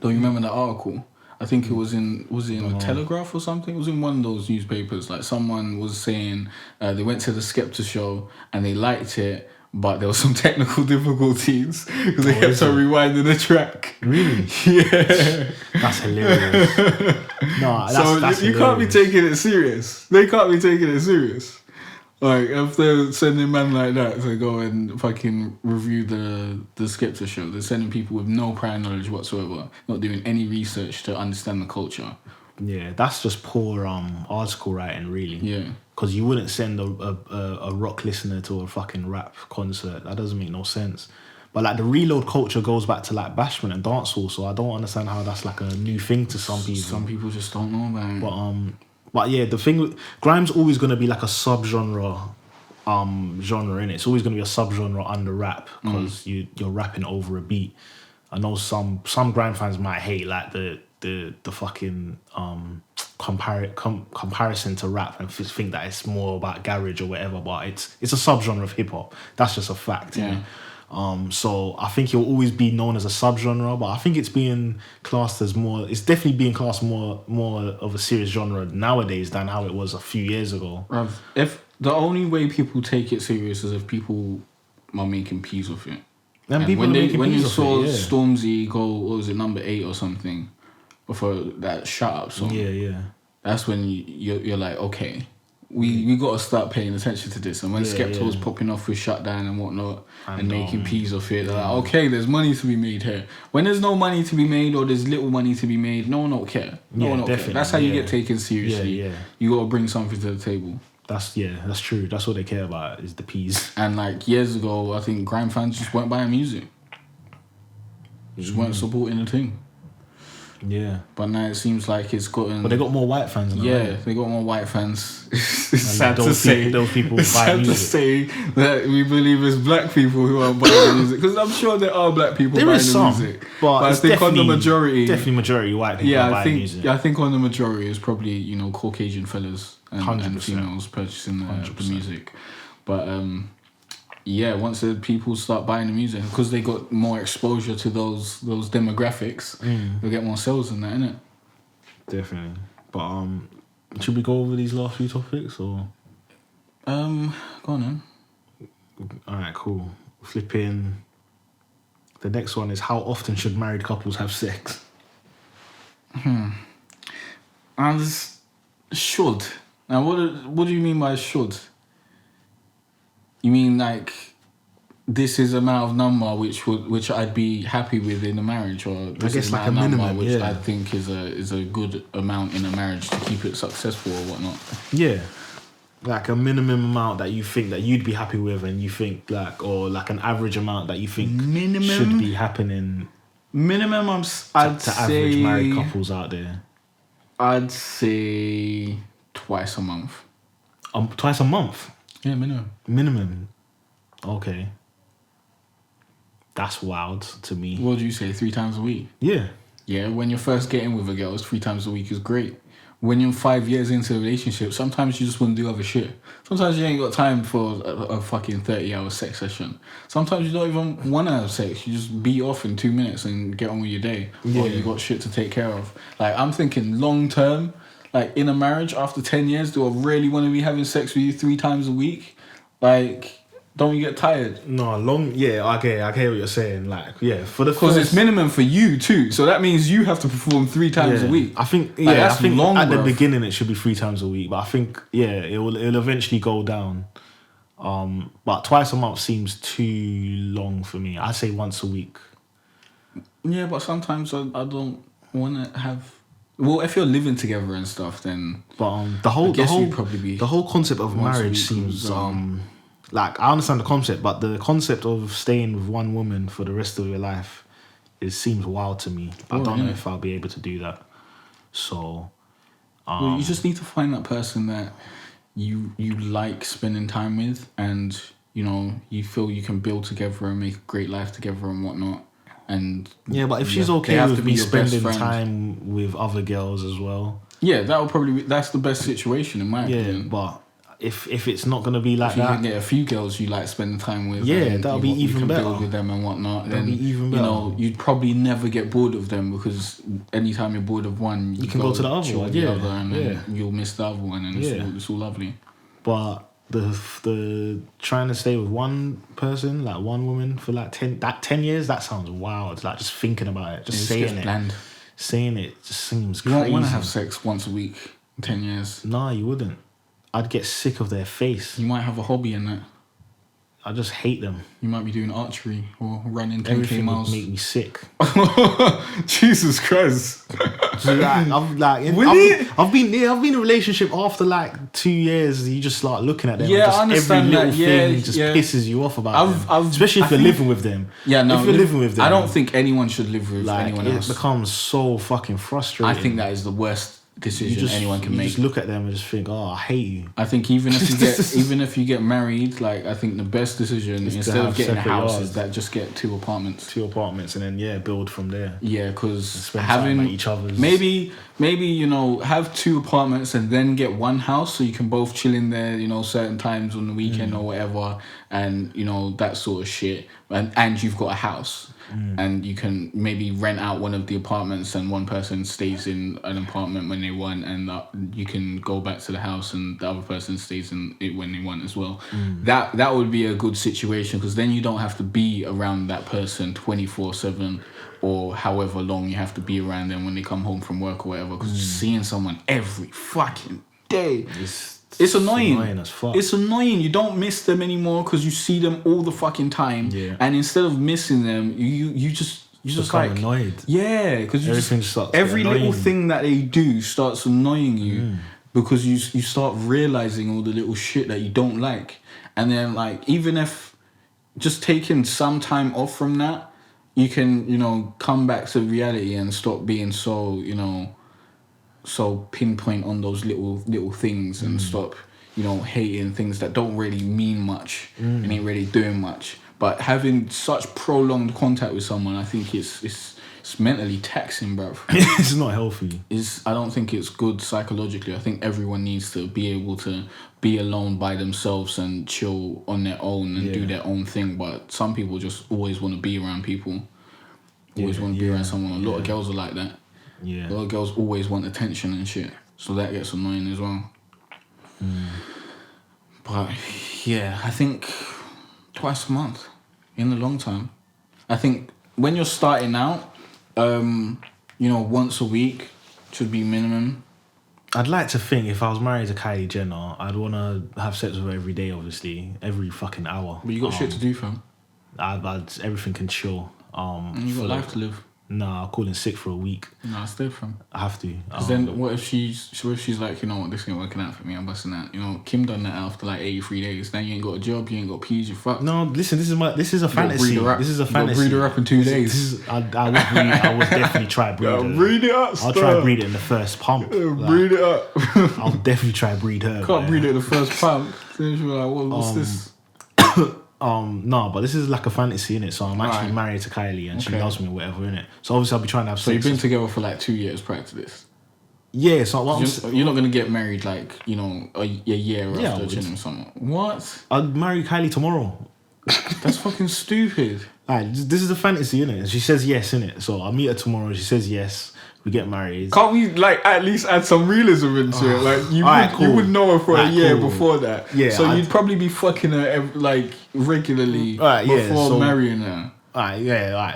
Don't you remember that article? I think it was in a Telegraph or something. It was in one of those newspapers. Like, someone was saying they went to the Skepta show and they liked it, but there was some technical difficulties because they kept on rewinding the track. Really? Yeah. That's hilarious. No, that's you can't be taking it serious. They can't be taking it serious. Like, if they're sending men like that to go and fucking review the Skepta show, they're sending people with no prior knowledge whatsoever, not doing any research to understand the culture. Yeah, that's just poor article writing, really. Yeah. Because you wouldn't send a rock listener to a fucking rap concert. That doesn't make no sense. But like, the reload culture goes back to like bashment and dancehall, so I don't understand how that's like a new thing to some people. Some people just don't know about it. But yeah, the thing with grime's always gonna be like a subgenre, genre, innit? It's always gonna be a subgenre under rap, because you're rapping over a beat. I know some grime fans might hate like the fucking comparison to rap and think that it's more about garage or whatever, but it's a subgenre of hip hop. That's just a fact. Yeah. So I think it'll always be known as a subgenre, but I think it's being classed as more. It's definitely being classed more of a serious genre nowadays than how it was a few years ago. If the only way people take it serious is if people are making peas of it. And when you saw Stormzy go, what was it, number 8 or something, before that Shut Up song. Yeah. That's when you're like, okay, we got to start paying attention to this. And when Skepta was popping off with Shutdown and whatnot and making peas of it, they're like, okay, there's money to be made here. When there's no money to be made or there's little money to be made, no one will care. No one will care. That's how you get taken seriously. You got to bring something to the table. That's true. That's all they care about is the peas. And like years ago, I think grime fans just weren't buying music. Just weren't supporting the thing. Yeah. But now it seems like it's gotten... But they got more white fans now. Yeah, they got more white fans. It's sad to say. Those people buy sad music. to say that we believe it's black people who are buying music. Because I'm sure there are black people buying the music. But I think on the majority... Definitely majority white people buying music. Yeah, I think on the majority is probably, you know, Caucasian fellas and 100%. females purchasing the music. But... yeah, once the people start buying the music, because they got more exposure to those demographics, they'll get more sales in that, innit? Definitely. But should we go over these last few topics or? Go on then. Alright, cool. Flipping. The next one is how often should married couples have sex? Should. Now, what do you mean by should? You mean like this is amount of number which I'd be happy with in a marriage, or this I guess is like a amount of minimum, number which yeah. I think is a good amount in a marriage to keep it successful or whatnot. Yeah. Like a minimum amount that you think that you'd be happy with, and you think like, or like an average amount that you think should be happening. Minimum, I'd say average married couples out there. I'd say twice a month. Twice a month. Yeah, minimum. Minimum. Okay. That's wild to me. What do you say? 3 times a week? Yeah. Yeah, when you're first getting with a girl, 3 times a week is great. When you're 5 years into a relationship, sometimes you just want to do other shit. Sometimes you ain't got time for a fucking 30-hour sex session. Sometimes you don't even want to have sex. You just be off in 2 minutes and get on with your day. Yeah. Or you got shit to take care of. Like, I'm thinking long term, like in a marriage, after 10 years, do I really want to be having sex with you 3 times a week? Like, don't you get tired? No, I get what you're saying. Like, yeah, for the Because it's minimum for you too. So that means you have to perform 3 times a week. I think, Like, I that's think long, at the bruv. beginning it should be 3 times a week. But I think, it'll eventually go down. But twice a month seems too long for me. I say once a week. Yeah, but sometimes I don't want to have... Well, if you're living together and stuff, then... But the whole concept of once a marriage week seems was, like, I understand the concept, but the concept of staying with one woman for the rest of your life seems wild to me. I don't know if I'll be able to do that. So, well, you just need to find that person that you like spending time with, and you know you feel you can build together and make a great life together and whatnot. And yeah, but if she's okay with me spending time with other girls as well, yeah, that's the best situation in my opinion. But if it's not gonna be like if you that, can get a few girls you like spending time with, that'll be even better. Build with them and whatnot. That'll then be even better. You know, you'd probably never get bored of them, because anytime you're bored of one, you can go to the other one. And then you'll miss the other one, and it's all lovely. But the trying to stay with one person, like one woman for like 10 years, that sounds wild. Like just thinking about it, just saying it. Bland. Saying it just seems crazy. You don't want to have sex once a week in 10 years. Nah, you wouldn't. I'd get sick of their face. You might have a hobby in that. I just hate them. You might be doing archery or running 10k Everything miles. would make me sick. Jesus Christ. So I've been in a relationship after like 2 years. You just like looking at them. Yeah, and just I understand every little that. thing just pisses you off about them. Especially if you're living with them. Yeah, no. If you're living with them, I don't think anyone should live with anyone else. It becomes so fucking frustrating. I think that is the worst decision anyone can make. You just look at them and just think, oh, I hate you. I think even if you get married, like I think the best decision instead of getting a house is that just get 2 apartments. 2 apartments and then build from there. Yeah, because having each other's maybe you know have 2 apartments and then get 1 house so you can both chill in there, you know, certain times on the weekend or whatever, and you know that sort of shit, and you've got a house. And you can maybe rent out one of the apartments and one person stays in an apartment when they want, and you can go back to the house and the other person stays in it when they want as well. That would be a good situation, because then you don't have to be around that person 24/7 or however long you have to be around them when they come home from work or whatever, because seeing someone every fucking day, it's annoying. As fuck. It's annoying. You don't miss them anymore because you see them all the fucking time. Yeah. And instead of missing them, you just like annoyed. Yeah, because every little thing that they do starts annoying you. because you start realizing all the little shit that you don't like, and then like even if just taking some time off from that, you can, you know, come back to reality and stop being so, you know, so pinpoint on those little things and stop, you know, hating things that don't really mean much and ain't really doing much. But having such prolonged contact with someone, I think it's mentally taxing, bruv. It's not healthy. I don't think it's good psychologically. I think everyone needs to be able to be alone by themselves and chill on their own and do their own thing. But some people just always want to be around people. Always want to be around someone. A lot of girls are like that. Yeah. A lot of girls always want attention and shit. So that gets annoying as well. But yeah, I think twice a month in the long term. I think when you're starting out, you know, once a week should be minimum. I'd like to think if I was married to Kylie Jenner, I'd want to have sex with her every day, obviously, every fucking hour. But you got shit to do, fam. Everything can chill. And you got life to live. Nah, I'll call in sick for a week. Nah, stay from. I have to. Because then what if she's like, you know what, this ain't working out for me, I'm busting out. You know, Kim done that after like 83 days. Now you ain't got a job, you ain't got peas, you fucked. No, listen, this is a fantasy. This is a fantasy. Breed her up in 2 days. I would definitely try breed her. Breed it up, I'll try breed it in the first pump. Breed it up. I'll definitely try breed her. Can't breed it in the first pump. Then she'll be like, what's this? No, but this is like a fantasy, innit? So I'm actually married to Kylie and she loves me or whatever, innit? So obviously I'll be trying to have sex. So you've been together for like 2 years prior to this? Yeah, so you're not going to get married like, you know, a year after chilling with someone. What? I'd marry Kylie tomorrow. That's fucking stupid. Alright, this is a fantasy, innit? She says yes, innit? So I'll meet her tomorrow, she says yes. We get married. Can't we like at least add some realism into it? Like you would know her for a year before that. Yeah. So you'd probably be fucking her like regularly before marrying her.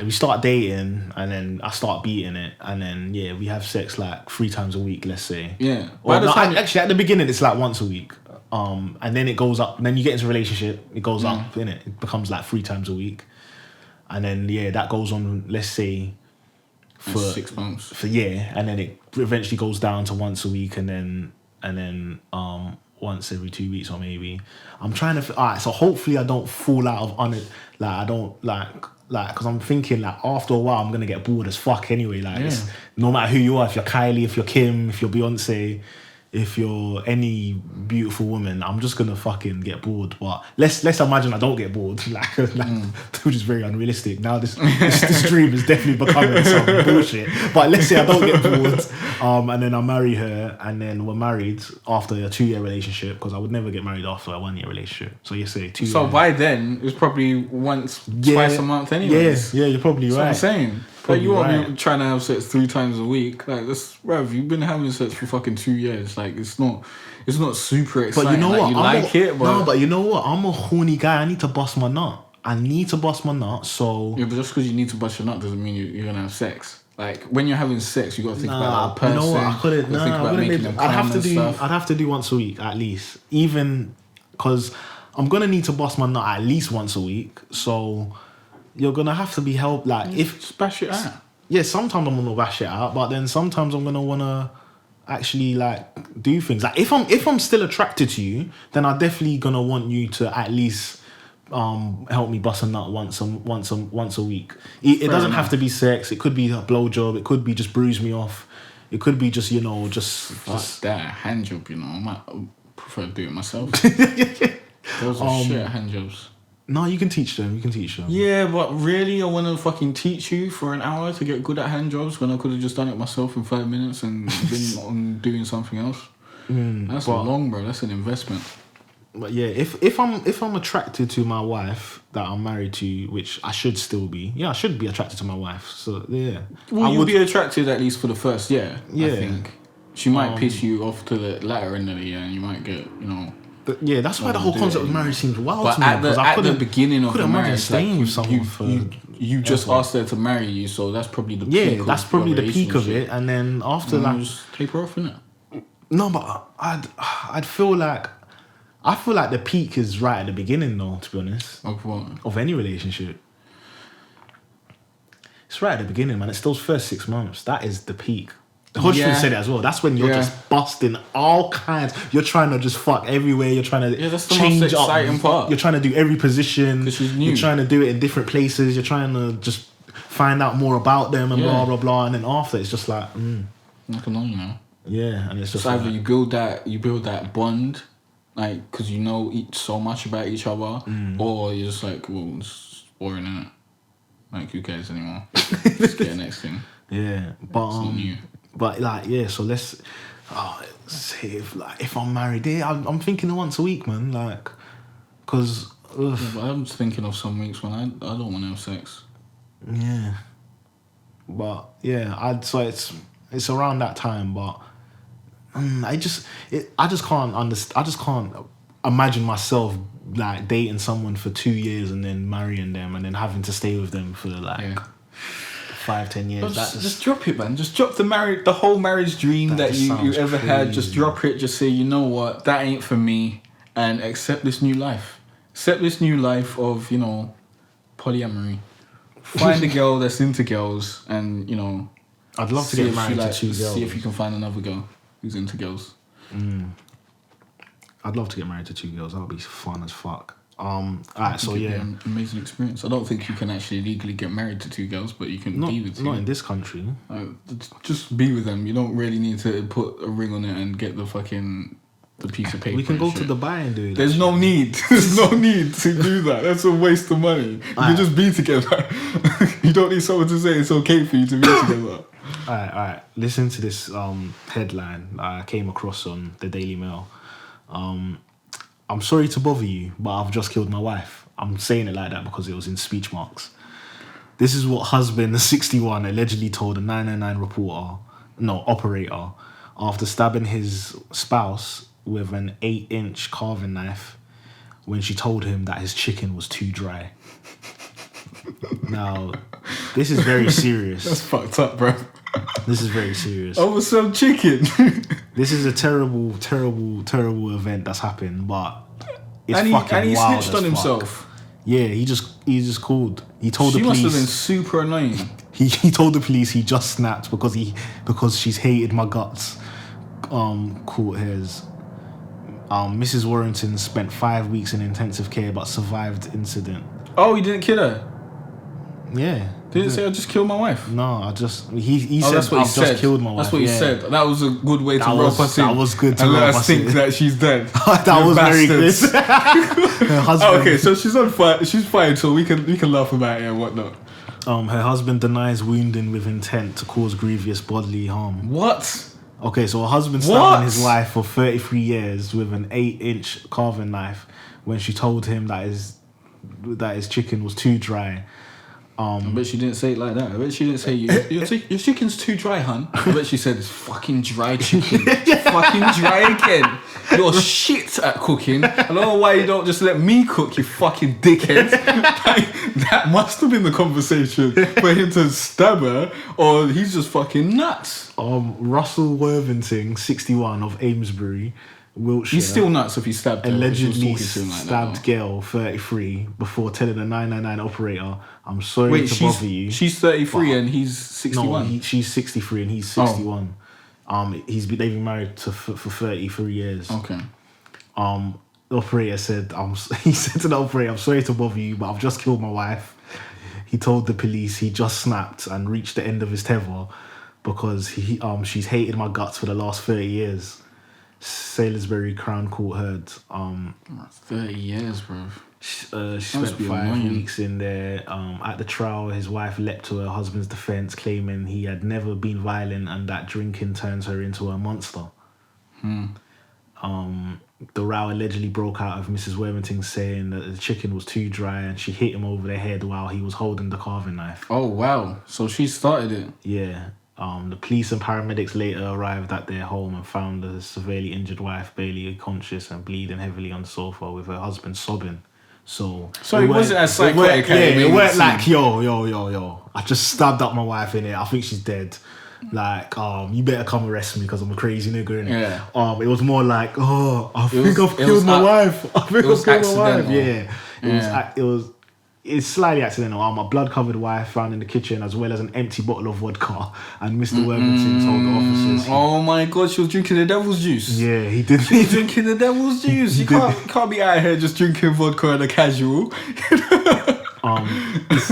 We start dating and then I start beating it and then we have sex like 3 times a week, let's say. Yeah. Actually at the beginning it's like once a week. And then it goes up and then you get into a relationship, it goes up, innit? It becomes like 3 times a week. And then that goes on, let's say, for 6 months. And then it eventually goes down to once a week and then once every 2 weeks or maybe. I'm trying to so hopefully I don't fall out of because I'm thinking like after a while I'm gonna get bored as fuck anyway. It's, no matter who you are, if you're Kylie, if you're Kim, if you're Beyonce, if you're any beautiful woman, I'm just gonna fucking get bored. But let's imagine I don't get bored, which is very unrealistic. Now this dream is definitely becoming some bullshit. But let's say I don't get bored, and then I marry her, and then we're married after a 2-year relationship because I would never get married after a 1-year relationship. So you say 2 years. So by then it's probably twice a month anyway. Yeah, you're probably right. That's what I'm saying. Like you won't be trying to have sex 3 times a week. Like this, bruv, you've been having sex for fucking 2 years. Like it's not super exciting. But you know what? But you know what? I'm a horny guy. I need to bust my nut. So yeah, but just because you need to bust your nut doesn't mean you're gonna have sex. Like when you're having sex, you got to think about that person. You know what? I couldn't. I'd have to do once a week at least, even because I'm gonna need to bust my nut at least once a week. So. You're gonna have to be helped. Like just bash it out. Yeah, sometimes I'm gonna bash it out, but then sometimes I'm gonna wanna actually like do things. Like if I'm still attracted to you, then I'm definitely gonna want you to at least help me bust a nut once a week. It doesn't have to be sex. It could be a blowjob. It could be just bruise me off. It could be just just that hand job. You know, I might prefer to do it myself. Those are shit hand jobs. No, you can teach them. Yeah, but really, I want to fucking teach you for an hour to get good at hand jobs when I could have just done it myself in 5 minutes and been on doing something else. That's long, bro. That's an investment. But yeah, if I'm attracted to my wife that I'm married to, which I should still be. Yeah, I should be attracted to my wife. So yeah. Well, you'll be attracted at least for the first year. Yeah. I think she might piss you off to the latter end of the year, and you might get But yeah, that's why the whole concept of marriage seems wild to me. But at the beginning of the marriage, staying with someone you just asked her to marry you, so that's probably the peak. Yeah, that's probably the peak of it, and then after that, just take her off, innit? No, but I'd feel like the peak is right at the beginning, though. To be honest, of what? Of any relationship, it's right at the beginning, man. It's those first 6 months. That is the peak. Hodgson said it as well. That's when you're just busting all kinds. You're trying to just fuck everywhere. You're trying to that's the change most exciting up. Part. You're trying to do every position. You're trying to do it in different places. You're trying to just find out more about them and blah blah blah. And then after, it's just like, like alone, you know. Yeah, and it's just either you build that bond, like because you know so much about each other, or you're just like, well, it's boring, innit? Like, who cares anymore? Let's get the next thing. Yeah, but it's not new. But like, yeah. So let's say if I'm married, I'm thinking of once a week, man. Like, cause but I'm thinking of some weeks when I don't want to have sex. Yeah, but yeah, so it's around that time, but. I just can't understand. I just can't imagine myself like dating someone for 2 years and then marrying them and then having to stay with them for like 5-10 years. Just drop it, man. Just drop the whole marriage dream that you ever had. Just drop it. Just say, you know what, that ain't for me, and accept this new life. Accept this new life of, you know, polyamory. Find a girl that's into girls, and you know, I'd love to get married to 2 girls. See if you can find another girl who's into girls. I'd love to get married to 2 girls. That would be fun as fuck. Alright, so yeah, an amazing experience. I don't think you can actually legally get married to 2 girls, but you can be with 2. Not in this country. Just be with them. You don't really need to put a ring on it and get the piece of paper. We can go to Dubai and do it. There's no need. There's no need to do that. That's a waste of money. You can just be together. You don't need someone to say it's okay for you to be together. Alright. Listen to this headline I came across on the Daily Mail. I'm sorry to bother you, but I've just killed my wife. I'm saying it like that because it was in speech marks. This is what husband 61 allegedly told a 999 operator after stabbing his spouse with an 8-inch carving knife when she told him that his chicken was too dry. Now, this is very serious. That's fucked up, bro. This is very serious. Over some chicken. This is a terrible, terrible, terrible event that's happened, but it's fucking wild. And he snitched on himself. Yeah, he just called. He told the police. She must have been super annoying. He told the police he just snapped because she's hated my guts. Court hairs. Mrs. Warrington spent 5 weeks in intensive care but survived incident. Oh, he didn't kill her? Yeah. Didn't say I just killed my wife. No, he said I've just killed my wife. That's what he said. That was a good way to rope us in. That was good to rope us us in. And let us think that she's dead. That was very good. Her husband. Okay, so she's on fire. She's fine, so we can laugh about it and whatnot. Her husband denies wounding with intent to cause grievous bodily harm. What? Okay, so her husband stabbing his wife for 33 years with an 8-inch carving knife when she told him that his chicken was too dry. I bet she didn't say it like that. I bet she didn't say your chicken's too dry, hun. I bet she said it's fucking dry chicken. Fucking dry again. You're shit at cooking. I don't know why you don't just let me cook, you fucking dickhead. That must have been the conversation for him to stab her, or he's just fucking nuts. Russell Worthington, 61 of Amesbury, Wiltshire. He's still nuts if he stabbed her. Allegedly stabbed girl 33 before telling a 999 operator, "I'm sorry to bother you." She's 33 and he's 61. No, she's 63 and he's 61. They've been married for 33 years. Okay. The operator said, he said to the operator, "I'm sorry to bother you, but I've just killed my wife." He told the police he just snapped and reached the end of his tether because she's hated my guts for the last 30 years. Salisbury Crown Court heard. 30 years, bro. She spent 5 weeks in there. At the trial, his wife leapt to her husband's defence, claiming he had never been violent and that drinking turns her into a monster. The row allegedly broke out of Mrs. Worthington saying that the chicken was too dry and she hit him over the head while he was holding the carving knife. Oh, wow. So she started it. Yeah. The police and paramedics later arrived at their home and found the severely injured wife barely unconscious and bleeding heavily on the sofa with her husband sobbing. So it wasn't as psychotic. It weren't like, yo, I just stabbed up my wife in it. I think she's dead. Like, you better come arrest me because I'm a crazy nigga, innit? Yeah. It was more like, I think I've killed my wife. I think I've killed my wife. Yeah. It was it's slightly accidental. My blood-covered wife found in the kitchen, as well as an empty bottle of vodka. And Mr. Worthington told the officers. Oh my God, she was drinking the devil's juice. Yeah, he did. She's drinking the devil's juice. You can't be out here just drinking vodka and a casual.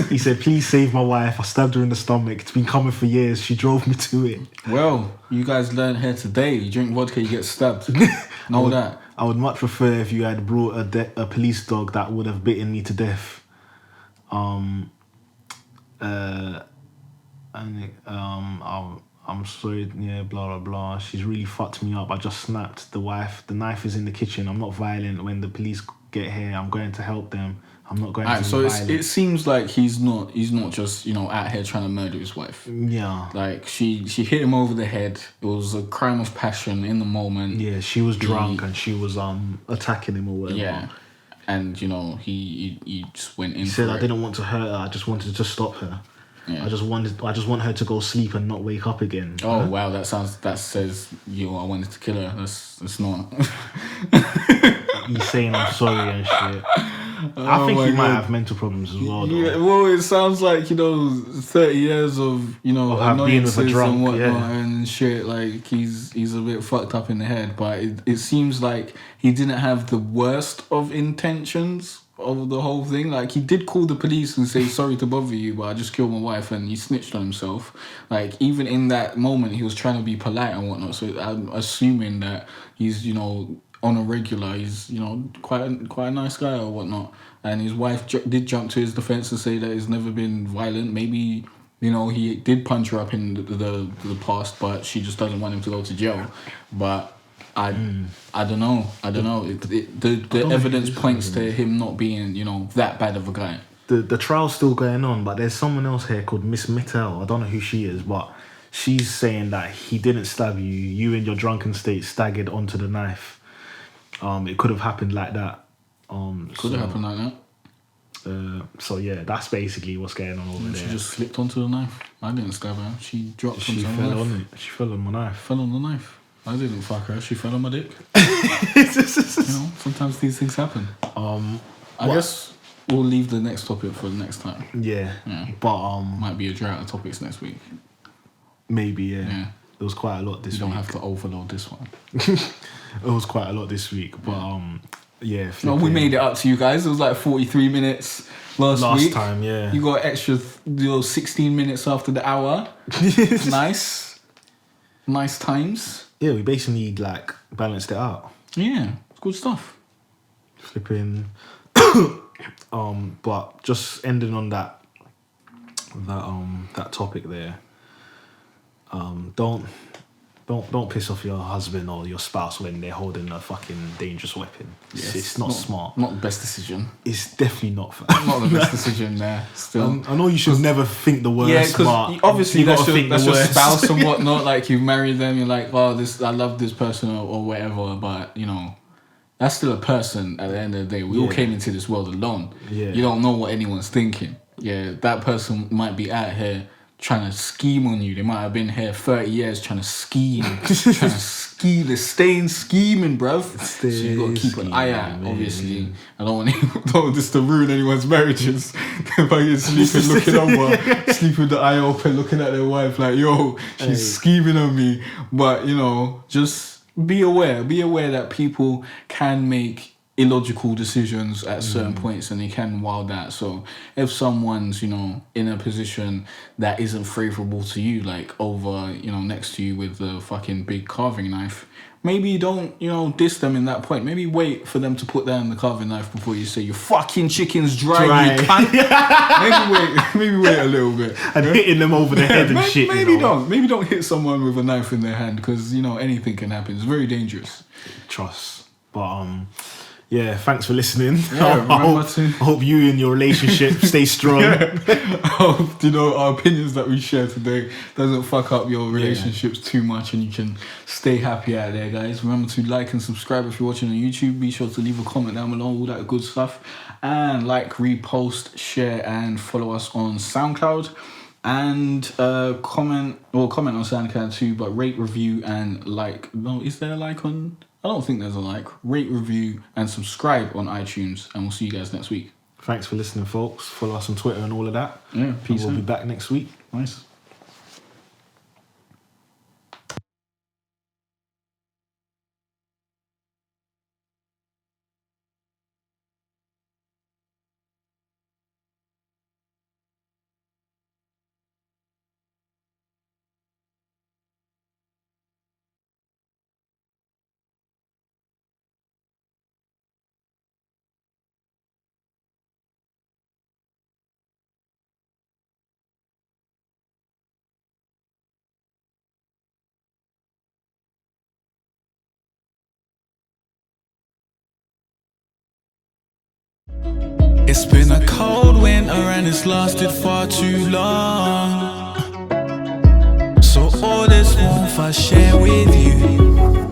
He said, please save my wife. I stabbed her in the stomach. It's been coming for years. She drove me to it. Well, you guys learned here today. You drink vodka, you get stabbed. Know that. I would much prefer if you had brought a police dog that would have bitten me to death. I'm sorry, yeah, blah blah blah. She's really fucked me up. I just snapped the wife. The knife is in the kitchen. I'm not violent. When the police get here, I'm going to help them. I'm not going to be violent. It seems like he's not just, out here trying to murder his wife. Yeah. Like she hit him over the head. It was a crime of passion in the moment. Yeah, she was drunk and she was attacking him or whatever. Yeah. And he just went in. He said, I didn't want to hurt her. I just wanted to stop her. Yeah. I just want her to go sleep and not wake up again. Oh wow, that says I wanted to kill her. That's not. He's saying I'm sorry and shit. I think he might have mental problems as well. Though. Yeah, well, it sounds like 30 years of annoyances being with a drunk, and whatnot and shit. Like he's a bit fucked up in the head, but it seems like he didn't have the worst of intentions of the whole thing. Like he did call the police and say sorry to bother you, but I just killed my wife, and he snitched on himself. Like even in that moment, he was trying to be polite and whatnot. So I'm assuming that he's on a regular, he's quite a nice guy or whatnot, and his wife did jump to his defense and say that he's never been violent. Maybe he did punch her up in the past, but she just doesn't want him to go to jail. But I don't know. The evidence points to him not being that bad of a guy. The trial's still going on, but there's someone else here called Miss Mittel. I don't know who she is, but she's saying that he didn't stab you. You in your drunken state staggered onto the knife. It could have happened like that. Could have happened like that. So yeah, that's basically what's going on over there. She just slipped onto the knife. I didn't stab her. She dropped onto the knife. She fell on it. She fell on my knife. Fell on the knife. I didn't fuck her. She fell on my dick. Sometimes these things happen. I guess we'll leave the next topic for the next time. Yeah. But might be a drought of topics next week. Maybe yeah. There was quite a lot this week. You don't have to overload this one. It was quite a lot this week, but yeah. No, we made it up to you guys. It was like 43 minutes last week. Time, yeah. You got extra 16 minutes after the hour. Nice times. Yeah, we basically balanced it out. Yeah, it's good stuff. Flipping. But just ending on that topic there. Don't piss off your husband or your spouse when they're holding a fucking dangerous weapon. Yes, it's not smart. Not the best decision. It's definitely not. Not the best decision there. Still, I know you should never think the worst. Yeah, because obviously that's your spouse and whatnot. Like you've married them, you're like, oh, I love this person or whatever. But that's still a person. At the end of the day, we all came into this world alone. Yeah. You don't know what anyone's thinking. Yeah, that person might be out here trying to scheme on you. They might have been here 30 years trying to scheme. They're staying scheming, bruv. So you got to keep an eye out, obviously. I don't want this to ruin anyone's marriages. By you sleeping, looking over, sleeping with the eye open, looking at their wife like, yo, she's scheming on me. But, just be aware that people can make illogical decisions at certain points and they can wild out. So if someone's in a position that isn't favourable to you, like over next to you with the fucking big carving knife, maybe don't diss them in that point. Maybe wait for them to put down the carving knife before you say your fucking chicken's dry. You cunt. maybe wait a little bit and hitting them over the head and shit. Maybe don't hit someone with a knife in their hand, because anything can happen. It's very dangerous. Trust. But yeah, thanks for listening. Yeah, I hope you and your relationship stay strong. I hope our opinions that we share today doesn't fuck up your relationships too much, and you can stay happy out there, guys. Remember to like and subscribe if you're watching on YouTube. Be sure to leave a comment down below, all that good stuff. And repost, share, and follow us on SoundCloud. And comment on SoundCloud too, but rate, review, and like. No, is there a like on? I don't think there's a like. Rate, review, and subscribe on iTunes, and we'll see you guys next week. Thanks for listening, folks. Follow us on Twitter and all of that. Yeah, peace And we'll out. be back next week. Nice. It's been a cold winter and it's lasted far too long. So all this warmth I share with you.